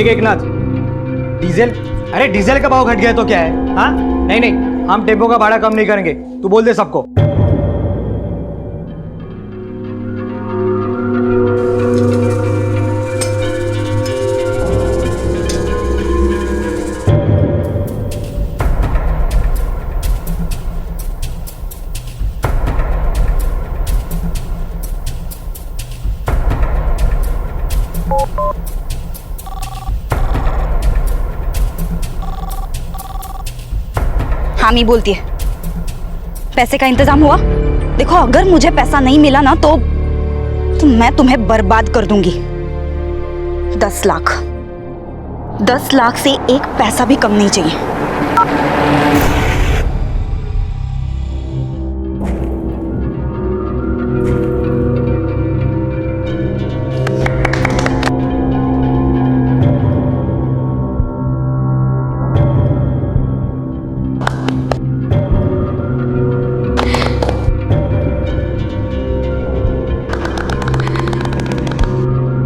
एक नाथ डीजल, अरे डीजल का भाव घट गया तो क्या है? हाँ नहीं नहीं, हम टेम्पो का भाड़ा कम नहीं करेंगे, तू बोल दे सबको। हामी बोलती है, पैसे का इंतजाम हुआ? देखो अगर मुझे पैसा नहीं मिला ना तो मैं तुम्हें बर्बाद कर दूंगी। 10 लाख, 10 लाख से एक पैसा भी कम नहीं चाहिए।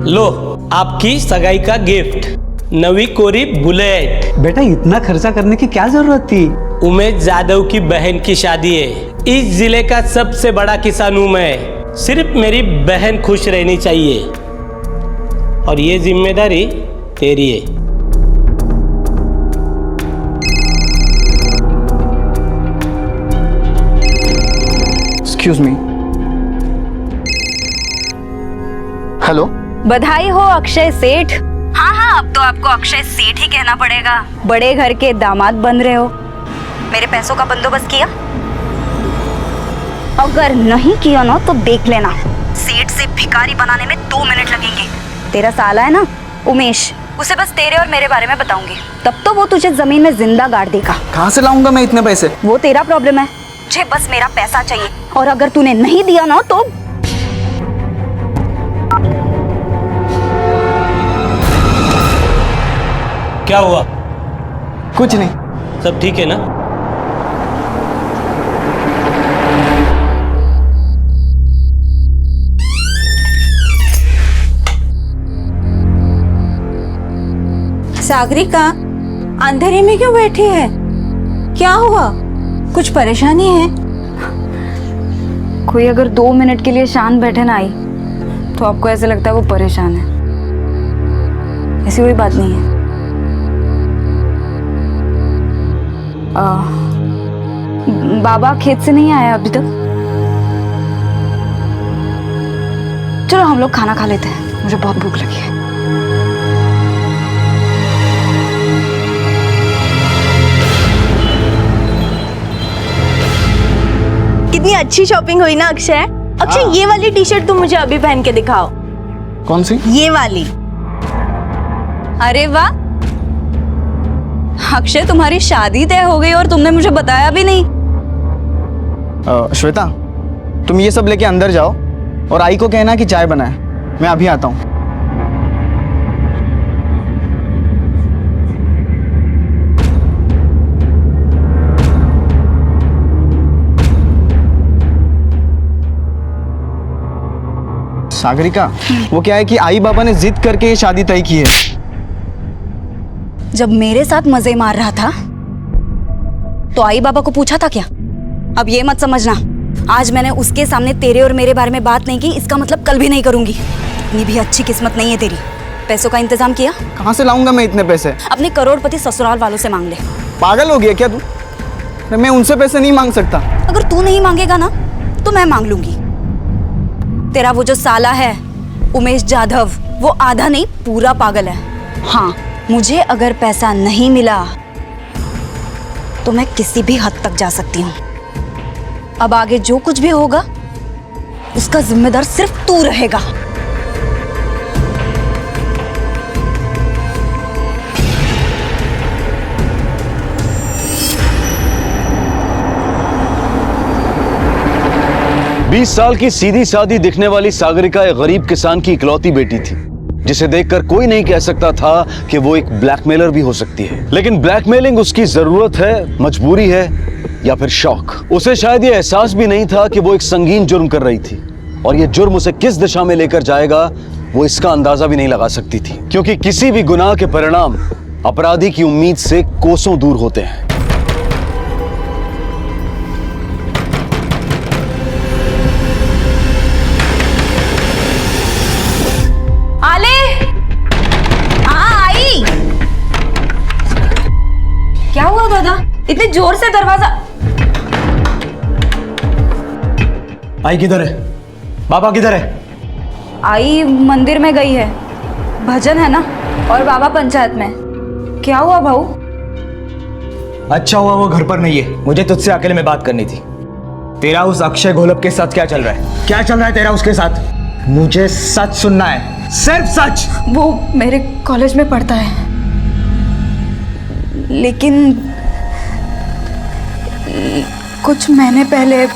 लो आपकी सगाई का गिफ्ट, नवी कोरी बुलेट। बेटा इतना खर्चा करने की क्या जरूरत थी? उमेश यादव की बहन की शादी है। इस जिले का सबसे बड़ा किसान हूं मैं, सिर्फ मेरी बहन खुश रहनी चाहिए और ये जिम्मेदारी तेरी है। Excuse me. हेलो, बधाई हो अक्षय सेठ। हाँ हाँ, अब तो आपको अक्षय सेठ ही कहना पड़ेगा। बड़े घर के दामाद बन रहे हो। मेरे पैसों का बंदोबस्त किया? अगर नहीं किया ना तो देख लेना, सेठ से भिखारी बनाने में 2 मिनट लगेंगे। तेरा साला है ना उमेश, उसे बस तेरे और मेरे बारे में बताऊंगी, तब तो वो तुझे जमीन में जिंदा गाड़ देगा। कहाँ से लाऊंगा मैं इतने पैसे? वो तेरा प्रॉब्लम है, मुझे बस मेरा पैसा चाहिए और अगर तूने नहीं दिया ना तो क्या हुआ? कुछ नहीं। सब ठीक है ना? सागरिका, अंधेरे में क्यों बैठी है? क्या हुआ? कुछ परेशानी है? कोई अगर 2 मिनट के लिए शांत बैठे ना आई तो आपको ऐसे लगता है वो परेशान है। ऐसी कोई बात नहीं है। बाबा खेत से नहीं आया अभी तक? चलो हम लोग खाना खा लेते हैं, मुझे बहुत भूख लगी है। कितनी अच्छी शॉपिंग हुई ना अक्षय। अक्षय ये वाली टी शर्ट तुम मुझे अभी पहन के दिखाओ। कौन सी? ये वाली। अरे वाह अक्षय, तुम्हारी शादी तय हो गई और तुमने मुझे बताया भी नहीं। श्वेता, तुम ये सब लेके अंदर जाओ और आई को कहना कि चाय बनाए, मैं अभी आता हूँ। सागरिका, वो क्या है कि आई बाबा ने जिद करके ये शादी तय की है। जब मेरे साथ मजे मार रहा था तो आई बाबा को पूछा था क्या? अब ये मत समझना, आज मैंने उसके सामने तेरे और मेरे बारे में बात नहीं की, इसका मतलब कल भी नहीं करूंगी। इतनी भी अच्छी किस्मत नहीं है तेरी। पैसों का इंतजाम किया? कहाँ से लाऊंगा मैं इतने पैसे? अपने करोड़पति ससुराल वालों से मांग ले। पागल हो गया क्या तू? मैं उनसे पैसे नहीं मांग सकता। अगर तू नहीं मांगेगा ना तो मैं मांग लूंगी। तेरा वो जो साला है उमेश जाधव, वो आधा नहीं पूरा पागल है। हाँ, मुझे अगर पैसा नहीं मिला तो मैं किसी भी हद तक जा सकती हूँ। अब आगे जो कुछ भी होगा उसका जिम्मेदार सिर्फ तू रहेगा। बीस साल की सीधी सादी दिखने वाली सागरिका एक गरीब किसान की इकलौती बेटी थी, जिसे देखकर कोई नहीं कह सकता था कि वो एक ब्लैकमेलर भी हो सकती है। लेकिन ब्लैकमेलिंग उसकी जरूरत है, मजबूरी है या फिर शौक। उसे शायद ये एहसास भी नहीं था कि वो एक संगीन जुर्म कर रही थी और ये जुर्म उसे किस दिशा में लेकर जाएगा वो इसका अंदाजा भी नहीं लगा सकती थी, क्योंकि किसी भी गुनाह के परिणाम अपराधी की उम्मीद से कोसों दूर होते हैं। आले, हाँ आई। क्या हुआ दादा, इतने जोर से दरवाजा? आई किधर है? बाबा किधर है? आई मंदिर में गई है, भजन है ना, और बाबा पंचायत में। क्या हुआ भाऊ? अच्छा हुआ वो घर पर नहीं है, मुझे तुझसे अकेले में बात करनी थी। तेरा उस अक्षय घोलप के साथ क्या चल रहा है? क्या चल रहा है तेरा उसके साथ? मुझे सच सुनना है, सिर्फ सच। वो मेरे कॉलेज में पढ़ता है, लेकिन कुछ महीने पहले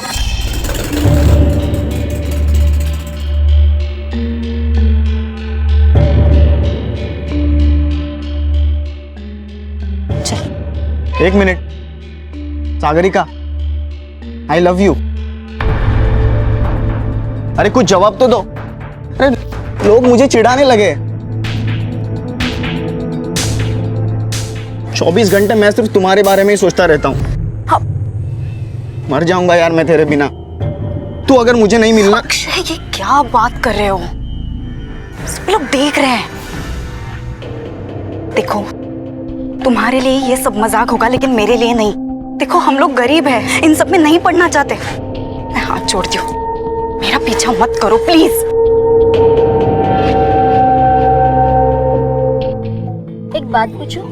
एक minute, Sagarika, I love you. अरे कुछ जवाब तो दो। अरे लोग मुझे चिढ़ाने लगे। 24 घंटे मैं सिर्फ तुम्हारे बारे में ही सोचता रहता हूँ। हाँ। मर जाऊंगा यार मैं तेरे बिना। तू अगर मुझे नहीं मिलना। अक्षय, ये क्या बात कर रहे हो? सब लोग देख रहे हैं। देखो, तुम्हारे लिए ये सब मजाक होगा, लेकिन मेरे लिए नहीं। देखो, हम लोग गरीब हैं, इन सब में नहीं पढ़ना चाहते। मैं हाथ जोड़ती हूँ, मेरा पीछा मत करो प्लीज। एक बात पूछूं,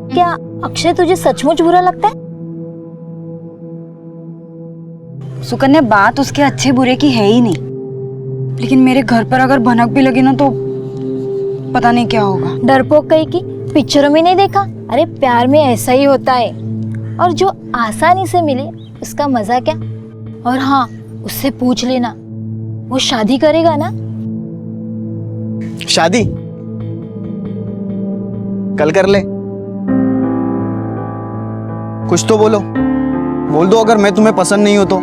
क्या अक्षय तुझे सचमुच बुरा लगता है? सुकन्या, बात उसके अच्छे बुरे की है ही नहीं, लेकिन मेरे घर पर अगर भनक भी लगी ना तो पता नहीं क्या होगा। डरपोक कहीं की, पिक्चरों में नहीं देखा? अरे प्यार में ऐसा ही होता है, और जो आसानी से मिले उसका मजा क्या। और हाँ, उससे पूछ लेना, वो शादी करेगा ना? शादी कल कर ले। कुछ तो बोलो, बोल दो अगर मैं तुम्हें पसंद नहीं हो तो।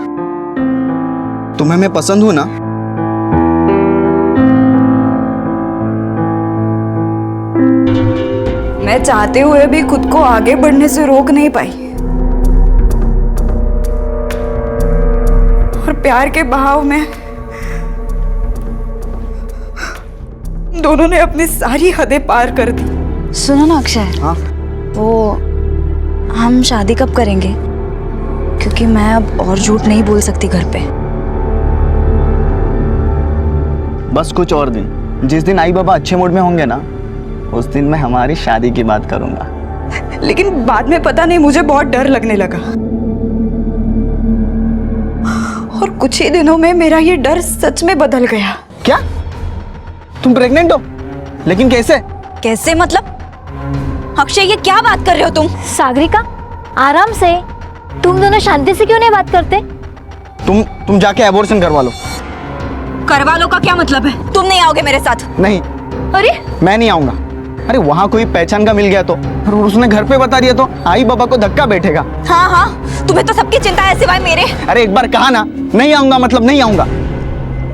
तुम्हें मैं पसंद हूं ना? मैं चाहते हुए भी खुद को आगे बढ़ने से रोक नहीं पाई, और प्यार के बहाव में दोनों ने अपनी सारी हदें पार कर दी। सुनो ना अक्षय, हाँ? वो हम शादी कब करेंगे? क्योंकि मैं अब और झूठ नहीं बोल सकती घर पे। बस कुछ और दिन, जिस दिन आई बाबा अच्छे मूड में होंगे ना, उस दिन मैं हमारी शादी की बात करूंगा। लेकिन बाद में पता नहीं, मुझे बहुत डर लगने लगा, और कुछ ही दिनों में मेरा ये डर सच में बदल गया। क्या? तुम प्रेग्नेंट हो? लेकिन कैसे? कैसे मतलब? अक्षय, ये क्या बात कर रहे हो तुम? सागरिका, आराम से। तुम दोनों शांति से क्यों नहीं बात करते? तुम जाके एबॉर्शन करवा लो। करवा लो का क्या मतलब है? तुम नहीं आओगे मेरे साथ? नहीं, अरे मैं नहीं आऊंगा। अरे वहाँ कोई पहचान का मिल गया तो, और उसने घर पे बता दिया तो आई बाबा को धक्का बैठेगा। हाँ हाँ, तुम्हें तो सबकी चिंता है सिवाय मेरे। अरे एक बार कहा ना, नहीं आऊंगा मतलब नहीं आऊंगा।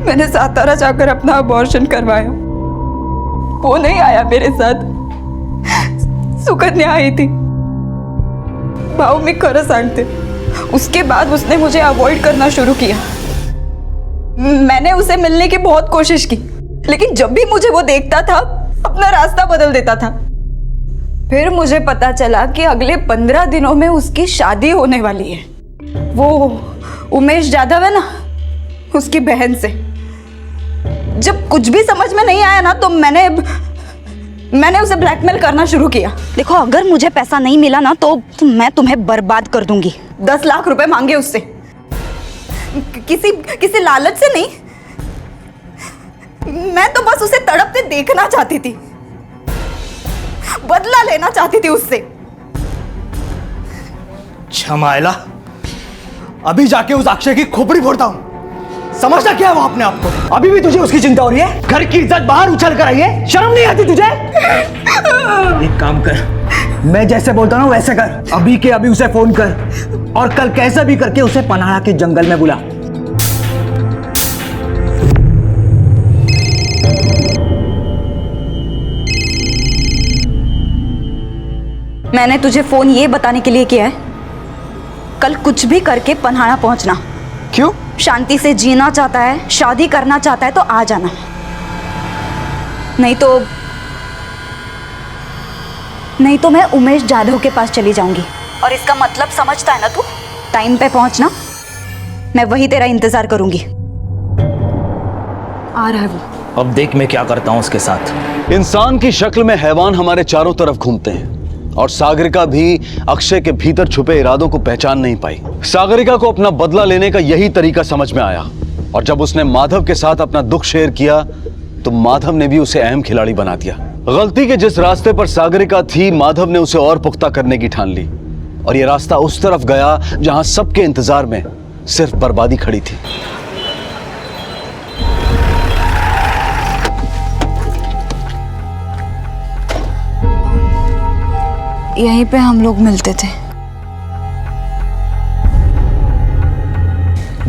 मैंने सातारा जाकर अपना अबॉर्शन करवाया, वो नहीं आया मेरे साथ, सुकन्या आई थी। भाव में खरं सांगते, उसके बाद उसने मुझे अवॉइड करना शुरू किया। मैंने उसे मिलने की बहुत कोशिश की, लेकिन जब भी मुझे वो देखता था अपना रास्ता बदल देता था। फिर मुझे पता चला कि अगले 15 दिनों में उसकी शादी होने वाली है। वो उमेश जाधव है ना, उसकी बहन से। जब कुछ भी समझ में नहीं आया ना, तो मैंने उसे ब्लैकमेल करना शुरू किया। देखो, अगर मुझे पैसा नहीं मिला ना तो मैं तुम्हें बर्बाद कर दूंगी। 10 लाख रुपए मांगे उससे, किसी लालच से नहीं। मैं तो बस उसे तड़पते देखना चाहती थी, बदला लेना चाहती थी उससे। छमाइला, अभी जाके उस अक्षय की खोपड़ी फोड़ता हूं। समझता क्या है वो अपने आप को? अभी भी तुझे उसकी चिंता हो रही है? घर की इज्जत बाहर उछल कर आई है, शर्म नहीं आती तुझे? एक काम कर, मैं जैसे बोलता हूं वैसे कर। अभी के अभी उसे फोन कर, और कल कैसे भी करके उसे पनाड़ा के जंगल में बुला। मैंने तुझे फोन ये बताने के लिए किया है, कल कुछ भी करके पन्हाड़ा पहुंचना। क्यों? शांति से जीना चाहता है, शादी करना चाहता है तो आ जाना, नहीं तो मैं उमेश जाधव के पास चली जाऊंगी। और इसका मतलब समझता है ना तू? टाइम पे पहुंचना, मैं वही तेरा इंतजार करूंगी। आ रहा है वो। अब देख मैं क्या करता हूँ उसके साथ। इंसान की शक्ल में हैवान हमारे चारों तरफ घूमते हैं और सागरिका भी अक्षय के भीतर छुपे इरादों को पहचान नहीं पाई। सागरिका को अपना बदला लेने का यही तरीका समझ में आया और जब उसने माधव के साथ अपना दुख शेयर किया तो माधव ने भी उसे अहम खिलाड़ी बना दिया। गलती के जिस रास्ते पर सागरिका थी, माधव ने उसे और पुख्ता करने की ठान ली और यह रास्ता उस तरफ गया जहां सबके इंतजार में सिर्फ बर्बादी खड़ी थी। यहीं पे हम लोग मिलते थे।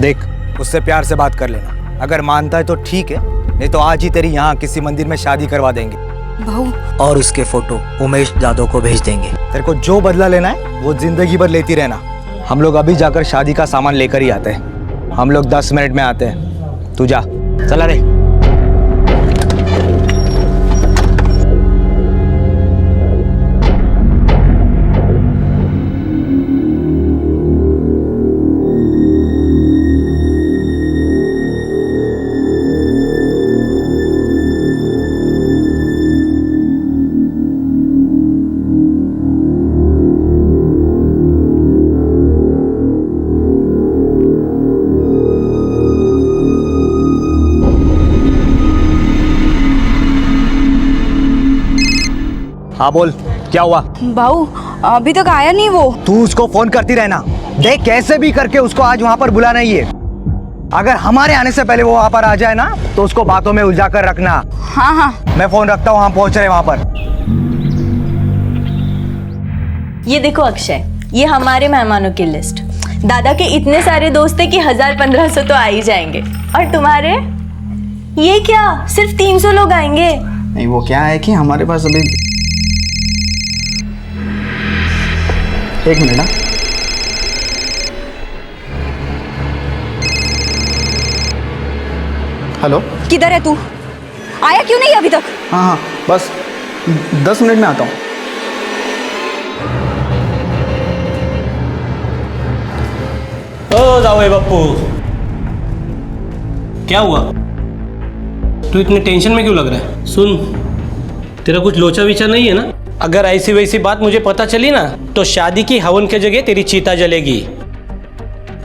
देख, उससे प्यार से बात कर लेना, अगर मानता है तो ठीक है, नहीं तो आज ही तेरी यहाँ किसी मंदिर में शादी करवा देंगे भाऊ, और उसके फोटो उमेश जाधव को भेज देंगे। तेरे को जो बदला लेना है वो जिंदगी भर लेती रहना। हम लोग अभी जाकर शादी का सामान लेकर ही आते हैं। हम लोग 10 मिनट में आते हैं, तू जा। चला रे। हाँ बोल, क्या हुआ? भाऊ अभी तक आया नहीं वो। तू उसको फोन करती रहना। देख, कैसे भी करके उसको आज वहां पर बुलाना ही है। अगर हमारे आने से पहले वो वहां पर आ जाए ना तो उसको बातों में उलझा कर रखना। हाँ हाँ, मैं फोन रखता हूँ, हम पहुंच रहे वहां पर। ये देखो अक्षय, ये हमारे मेहमानों की लिस्ट। दादा के इतने सारे दोस्त हैं कि 1000-1500 तो आ ही जाएंगे। और तुम्हारे ये क्या, सिर्फ 300 लोग आएंगे? नहीं, वो क्या है कि हमारे पास अभी एक मिनट ना। हेलो, किधर है तू? आया क्यों नहीं अभी तक? हाँ हाँ, बस 10 मिनट में आता हूँ। ओ जाओ बप्पू, क्या हुआ? तू इतने टेंशन में क्यों लग रहा है? सुन, तेरा कुछ लोचा विचार नहीं है ना? अगर ऐसी वैसी बात मुझे पता चली ना तो शादी की हवन की जगह तेरी चीता जलेगी।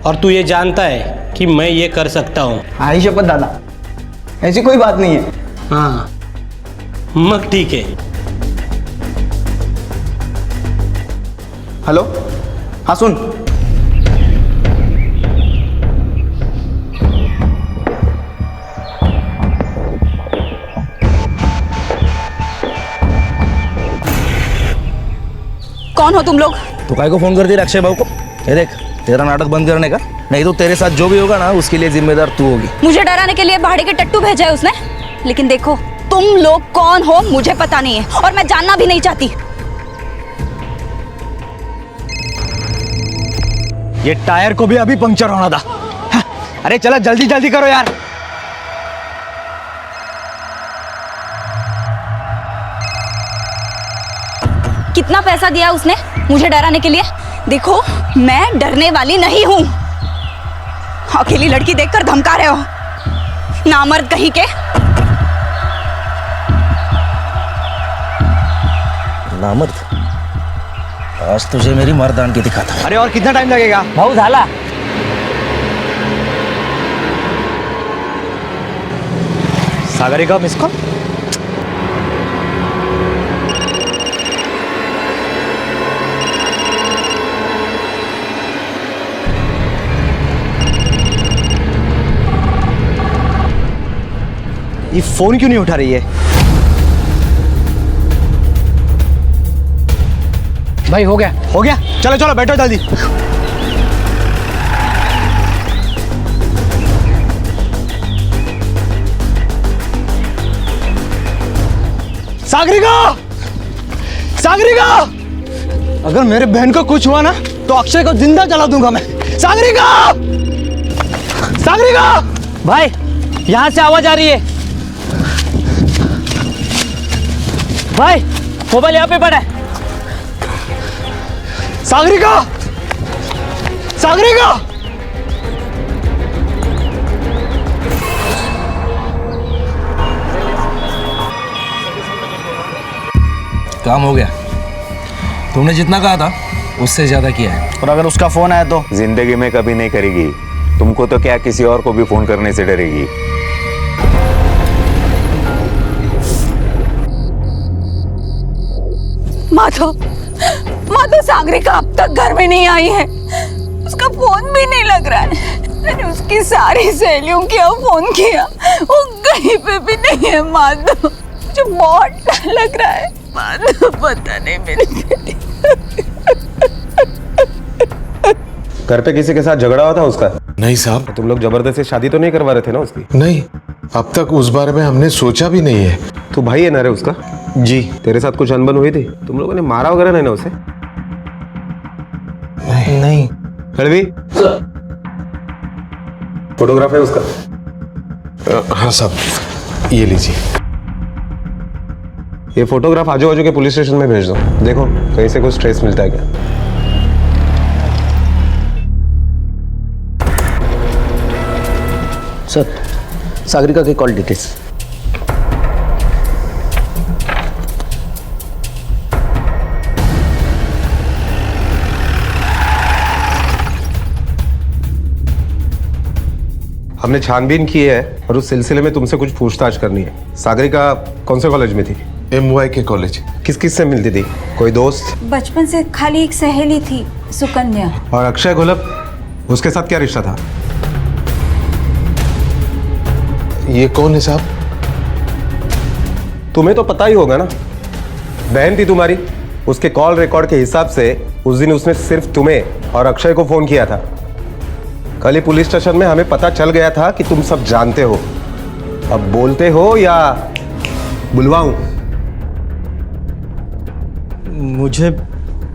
और तू ये जानता है कि मैं ये कर सकता हूँ। आई शपथ दादा, ऐसी कोई बात नहीं है। हाँ मग ठीक है। हेलो, हाँ सुन, कौन हो तुम लोग? तो काय को फोन कर दिया अक्षय भाऊ को? ये देख, तेरा नाटक बंद करने का, नहीं तो तेरे साथ जो भी होगा ना उसके लिए जिम्मेदार तू होगी। मुझे डराने के लिए भाड़े के टट्टू भेजा है उसने। लेकिन देखो, तुम लोग कौन हो मुझे पता नहीं है और मैं जानना भी नहीं चाहती। ये टायर को भी अभी पंक्चर होना था। हाँ, अरे चला, जल्दी जल्दी करो यार। कितना पैसा दिया उसने मुझे डराने के लिए? देखो, मैं डरने वाली नहीं हूं। अकेली लड़की देखकर धमका रहे हो, नामर्द कहीं के। नामर्द, आज तुझे मेरी मर्दान की दिखाता। अरे और कितना टाइम लगेगा? भाऊ झाला। Sagarika miss call. ये फोन क्यों नहीं उठा रही है? भाई हो गया। हो गया, चलो चलो बैठो जल्दी। सागरिका, सागरिका, अगर मेरे बहन को कुछ हुआ ना तो अक्षय को जिंदा जला दूंगा मैं। सागरिका! सागरिका! भाई यहाँ से आवाज आ रही है। भाई मोबाइल यहाँ पे पड़ा है। सागरिका! सागरिका! काम हो गया। तुमने जितना कहा था उससे ज्यादा किया है। और अगर उसका फोन आया तो? जिंदगी में कभी नहीं करेगी। तुमको तो क्या, किसी और को भी फोन करने से डरेगी। माधव सागरिका अब तक घर में नहीं आई है। उसका फोन भी नहीं लग रहा है। मैंने उसकी सारी सहेलियों की फोन किया, वो कहीं पे भी नहीं है। माधव मुझे बहुत डर लग रहा है। माधव पता नहीं मेरी बेटी। घर पे किसी के साथ झगड़ा हुआ था उसका? नहीं साहब। तुम लोग जबरदस्ती शादी तो नहीं करवा रहे थे ना उसकी? नहीं, अब तक उस बारे में हमने सोचा भी नहीं है। तू भाई है ना रे उसका? जी। तेरे साथ कुछ अनबन हुई थी? तुम लोगों ने मारा वगैरह नहीं ना उसे? नहीं। रणवी, फोटोग्राफ है उसका? हाँ साहब, ये लीजिए। ये फोटोग्राफ आजू बाजू के पुलिस स्टेशन में भेज दो। देखो कहीं से कुछ ट्रेस मिलता है क्या। सर, सागरिका के कॉल डिटेल्स। हमने छानबीन की है और उस सिलसिले में तुमसे कुछ पूछताछ करनी है। सागरिका कौन से कॉलेज में थी? MY के कॉलेज। किस किस से मिलती थी? कोई दोस्त? बचपन से खाली एक सहेली थी, सुकन्या। और अक्षय घोलप, उसके साथ क्या रिश्ता था? ये कौन है साहब? तुम्हें तो पता ही होगा ना, बहन थी तुम्हारी। उसके कॉल रिकॉर्ड के हिसाब से उस दिन उसने सिर्फ तुम्हें और अक्षय को फोन किया था। कल ही पुलिस स्टेशन में हमें पता चल गया था कि तुम सब जानते हो। अब बोलते हो या बुलवाऊं? मुझे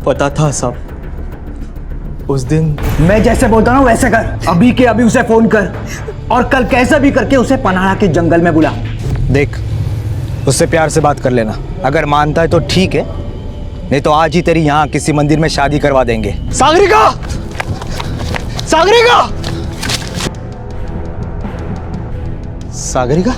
पता था साहब। उस दिन मैं जैसे बोलता हूँ वैसे कर। अभी के अभी उसे फोन कर और कल कैसे भी करके उसे पनाड़ा के जंगल में बुला। देख, उससे प्यार से बात कर लेना। अगर मानता है तो ठीक है, नहीं तो आज ही तेरी यहाँ किसी मंदिर में शादी करवा देंगे। सागरिका! सागरिका! सागरिका?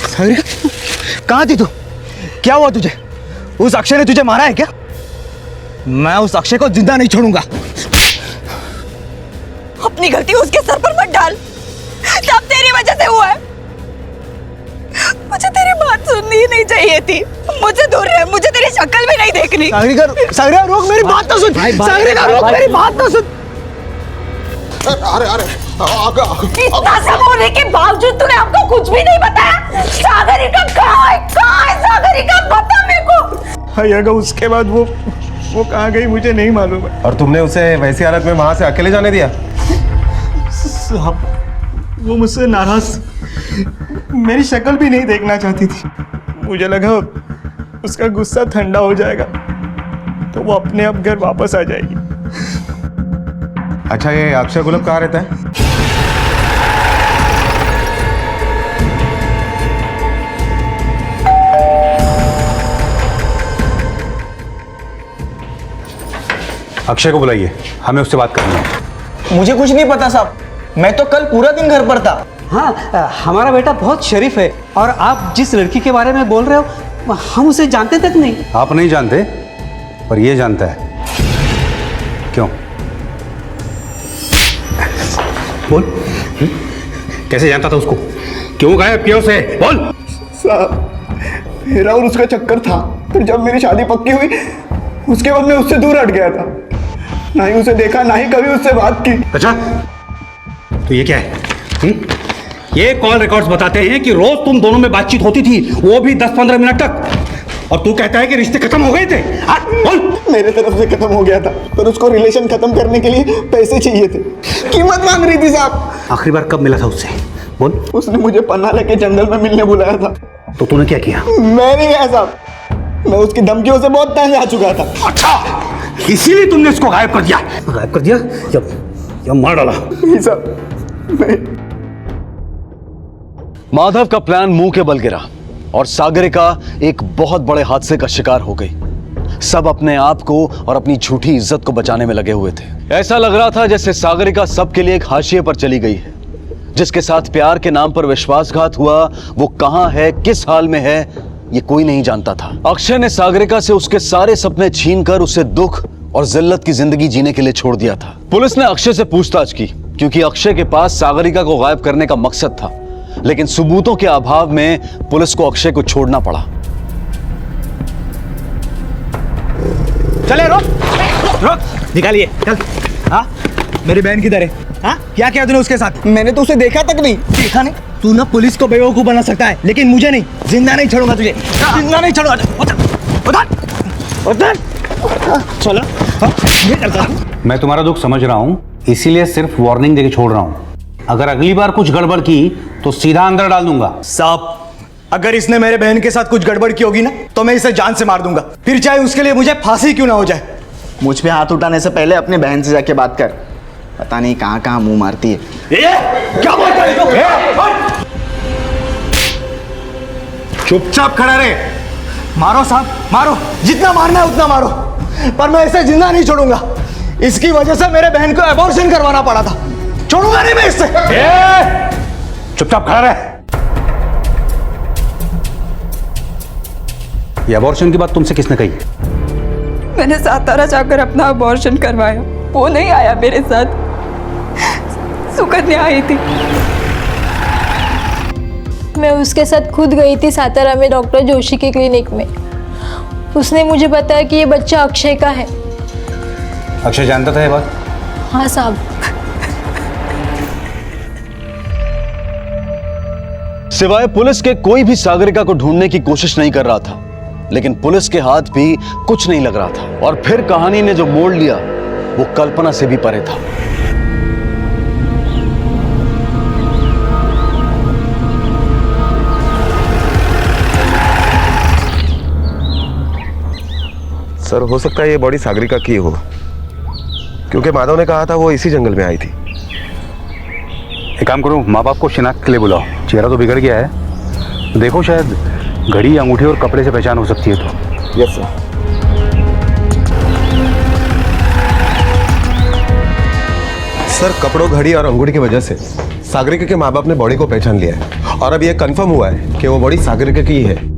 सागरिका, कहाँ थी तू? क्या हुआ तुझे? उस अक्षय ने तुझे मारा है क्या? मैं उस अक्षय को जिंदा नहीं छोड़ूंगा। अपनी गलती उसके सर पर मत डाल। सब तेरी वजह से हुआ है। मुझे तेरी बात सुननी ही नहीं चाहिए थी। मुझे दूर रह, मुझे तेरी शक्ल भी नहीं देखनी। सागरिका, सागरिका रोक मेरी बात तो सुन। सागरिका रोक मेरी बात तो सुन। अरे इतना सब होने के बावजूद तूने हमको कुछ भी नहीं बताया। सागरिका कहाँ है? कहाँ है सागरिका? बता मेरे को। अगर उसके बाद वो कहाँ गई मुझे नहीं मालूम है। और तुमने उसे वैसी हालत में वहां से अकेले जाने दिया? साहब, वो मुझसे नाराज, मेरी शक्ल भी नहीं देखना चाहती थी। मुझे लगा उसका गुस्सा ठंडा हो जाएगा तो वो अपने आप घर वापस आ जाएगी। अच्छा, ये अक्षय घोलप कहाँ रहता है? अक्षय को बुलाइए, हमें उससे बात करनी है। मुझे कुछ नहीं पता साहब, मैं तो कल पूरा दिन घर पर था। हाँ, हमारा बेटा बहुत शरीफ है और आप जिस लड़की के बारे में बोल रहे हो हम उसे जानते तक नहीं। आप नहीं जानते पर ये जानता है। क्यों? बोल। कैसे जानता था उसको? क्यों गायब किया उसे? बोल। साहब, मेरा और उसका चक्कर था। फिर जब मेरी शादी पक्की हुई उसके बाद मैं उससे दूर हट गया था। ना ही उसे देखा, ना ही कभी उससे बात की। अच्छा, तो ये क्या है? ये कॉल रिकॉर्ड्स बताते हैं कि रोज तुम दोनों में बातचीत होती थी, वो भी 10-15 मिनट तक। और तू कहता है कि रिश्ते खत्म हो गए थे। हाँ, बोल। मेरे तरफ से खत्म हो गया था, पर उसको रिलेशन खत्म करने के लिए पैसे चाहिए थे। कीमत मांग रही थी साहब। आखिरी बार कब मिला था उससे? बोल। उसने मुझे पन्ना लेके जंगल में मिलने बुलाया था। तो तूने क्या किया? मैं नहीं गया साहब, मैं उसकी धमकियों से बहुत तंग आ चुका था। अच्छा, इसीलिए तुमने उसको गायब कर दिया? गायब कर दिया या मार डाला? नहीं साहब, नहीं। माधव का प्लान मुंह के बल गिरा और सागरिका एक बहुत बड़े हादसे का शिकार हो गई। सब अपने आप को और अपनी झूठी इज्जत को बचाने में लगे हुए थे। ऐसा लग रहा था जैसे सागरिका सबके लिए एक हाशिए पर चली गई है। जिसके साथ प्यार के नाम पर विश्वासघात हुआ, वो कहां है, किस हाल में है, ये कोई नहीं जानता था। अक्षय ने सागरिका से उसके सारे सपने छीनकर उसे दुख और जिल्लत की जिंदगी जीने के लिए छोड़ दिया था। पुलिस ने अक्षय से पूछताछ की क्योंकि अक्षय के पास सागरिका को गायब करने का मकसद था, लेकिन सबूतों के अभाव में पुलिस को अक्षय को छोड़ना पड़ा। चले, रोक, निकालिए, चल। हाँ, मेरी बहन किधर है? हाँ, क्या किया तूने उसके साथ? मैंने तो उसे देखा तक नहीं। देखा नहीं? तू ना पुलिस को बेवकूफ बना सकता है, लेकिन मुझे नहीं। जिंदा नहीं छोड़ूंगा तुझे, जिंदा नहीं छोड़ूंगा। उधर चलो। ये करता मैं तुम्हारा दुख समझ रहा हूँ, इसीलिए सिर्फ वार्निंग देके छोड़ रहा हूँ। अगर अगली बार कुछ गड़बड़ की तो सीधा अंदर डाल दूंगा। साहब, अगर इसने मेरे बहन के साथ कुछ गड़बड़ की होगी ना, तो मैं इसे जान से मार दूंगा, फिर चाहे उसके लिए मुझे फांसी क्यों ना हो जाए। मुझ पे हाथ उठाने से पहले अपनी बहन से जाके बात कर, पता नहीं कहाँ कहाँ मुंह मारती है। क्या बोलता है? चुपचाप खड़ा रहे। मारो साहब, मारो, जितना मारना है उतना मारो, पर मैं इसे जिंदा नहीं छोड़ूंगा। इसकी वजह से मेरे बहन को एबॉर्शन करवाना पड़ा था, छोड़ूंगा नहीं मैं इससे। चुपचाप खड़ा रहे। ये अबॉर्शन की बात तुमसे किसने कही? मैंने सातारा जाकर अपना अबॉर्शन करवाया, वो नहीं आया मेरे साथ, सुकन्या आई थी। मैं उसके साथ खुद गई थी सातारा में डॉक्टर जोशी के क्लिनिक में। उसने मुझे बताया कि ये बच्चा अक्षय का है। अक्षय जानता था ये बात? हाँ साहब। सिवाय पुलिस के कोई भी सागरिका को ढूंढने की कोशिश नहीं कर रहा था, लेकिन पुलिस के हाथ भी कुछ नहीं लग रहा था। और फिर कहानी ने जो मोड़ लिया वो कल्पना से भी परे था। सर, हो सकता है ये बॉडी सागरिका की हो, क्योंकि माधव ने कहा था वो इसी जंगल में आई थी। एक काम करो, माँ बाप को शिनाख्त के लिए बुलाओ। चेहरा तो बिगड़ गया है, देखो शायद घड़ी, अंगूठी और कपड़े से पहचान हो सकती है तो। Yes sir. सर, कपड़ों, घड़ी और अंगूठी की वजह से सागरिका के माँ बाप ने बॉडी को पहचान लिया है और अब यह कंफर्म हुआ है कि वो बॉडी सागरिका की ही है।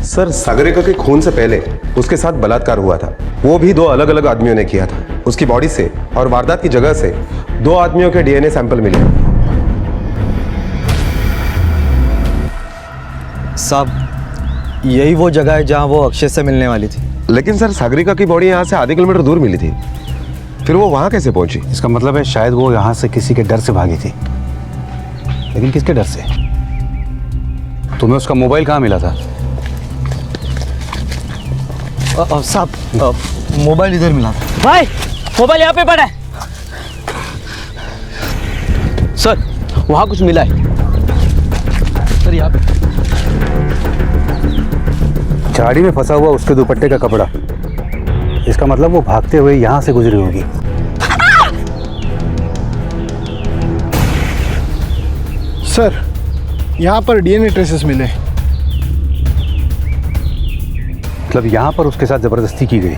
सर, सागरिका के खून से पहले उसके साथ बलात्कार हुआ था, वो भी 2 अलग अलग आदमियों ने किया था। उसकी बॉडी से और वारदात की जगह से 2 आदमियों के डीएनए सैंपल मिले। साहब, यही वो जगह है जहां वो अक्षय से मिलने वाली थी। लेकिन सर, सागरिका की बॉडी यहाँ से आधे किलोमीटर दूर मिली थी, फिर वो वहां कैसे पहुंची? इसका मतलब है शायद वो यहाँ से किसी के डर से भागी थी। लेकिन किसके डर से? तुम्हें उसका मोबाइल कहाँ मिला था? साहब, मोबाइल इधर मिला था। भाई, मोबाइल यहाँ पे पड़ा है। सर, वहाँ कुछ मिला है। सर, यहाँ पे झाड़ी में फंसा हुआ उसके दुपट्टे का कपड़ा। इसका मतलब वो भागते हुए यहाँ से गुजरी होगी। सर, यहाँ पर डीएनए ट्रेसेस मिले। मतलब यहाँ पर उसके साथ जबरदस्ती की गई।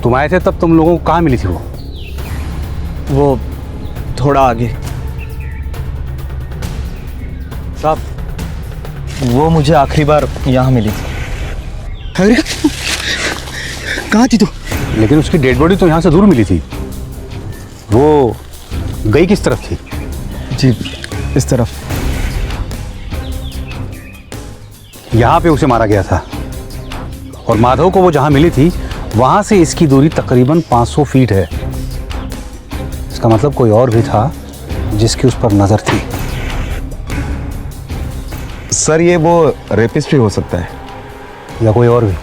तुम आए थे तब तुम लोगों को कहाँ मिली थी वो थोड़ा आगे। साहब, वो मुझे आखिरी बार यहाँ मिली थी। कहाँ थी तू? लेकिन उसकी डेड बॉडी तो यहाँ से दूर मिली थी। वो गई किस तरफ थी? जी इस तरफ। यहाँ पे उसे मारा गया था और माधव को वो जहाँ मिली थी वहाँ से इसकी दूरी तकरीबन 500 फीट है। इसका मतलब कोई और भी था जिसकी उस पर नजर थी। सर ये वो रेपिस्ट भी हो सकता है या कोई और भी।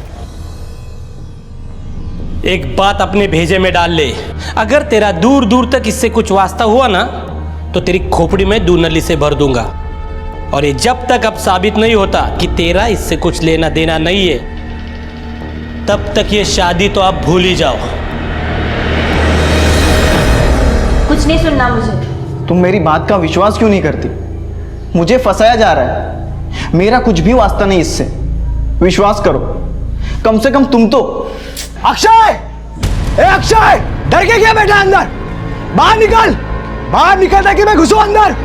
एक बात अपने भेजे में डाल ले, अगर तेरा दूर दूर तक इससे कुछ वास्ता हुआ ना तो तेरी खोपड़ी में दूनली से भर दूंगा। और ये जब तक अब साबित नहीं होता कि तेरा इससे कुछ लेना देना नहीं है, तब तक ये शादी तो आप भूल ही जाओ। कुछ नहीं सुनना मुझे। तुम मेरी बात का विश्वास क्यों नहीं करती? मुझे फंसाया जा रहा है, मेरा कुछ भी वास्ता नहीं इससे। विश्वास करो, कम से कम तुम तो। अक्षय! ए अक्षय! डर के क्या बैठा अंदर? बाहर निकल! बाहर निकल ताकि मैं घुसूं अंदर।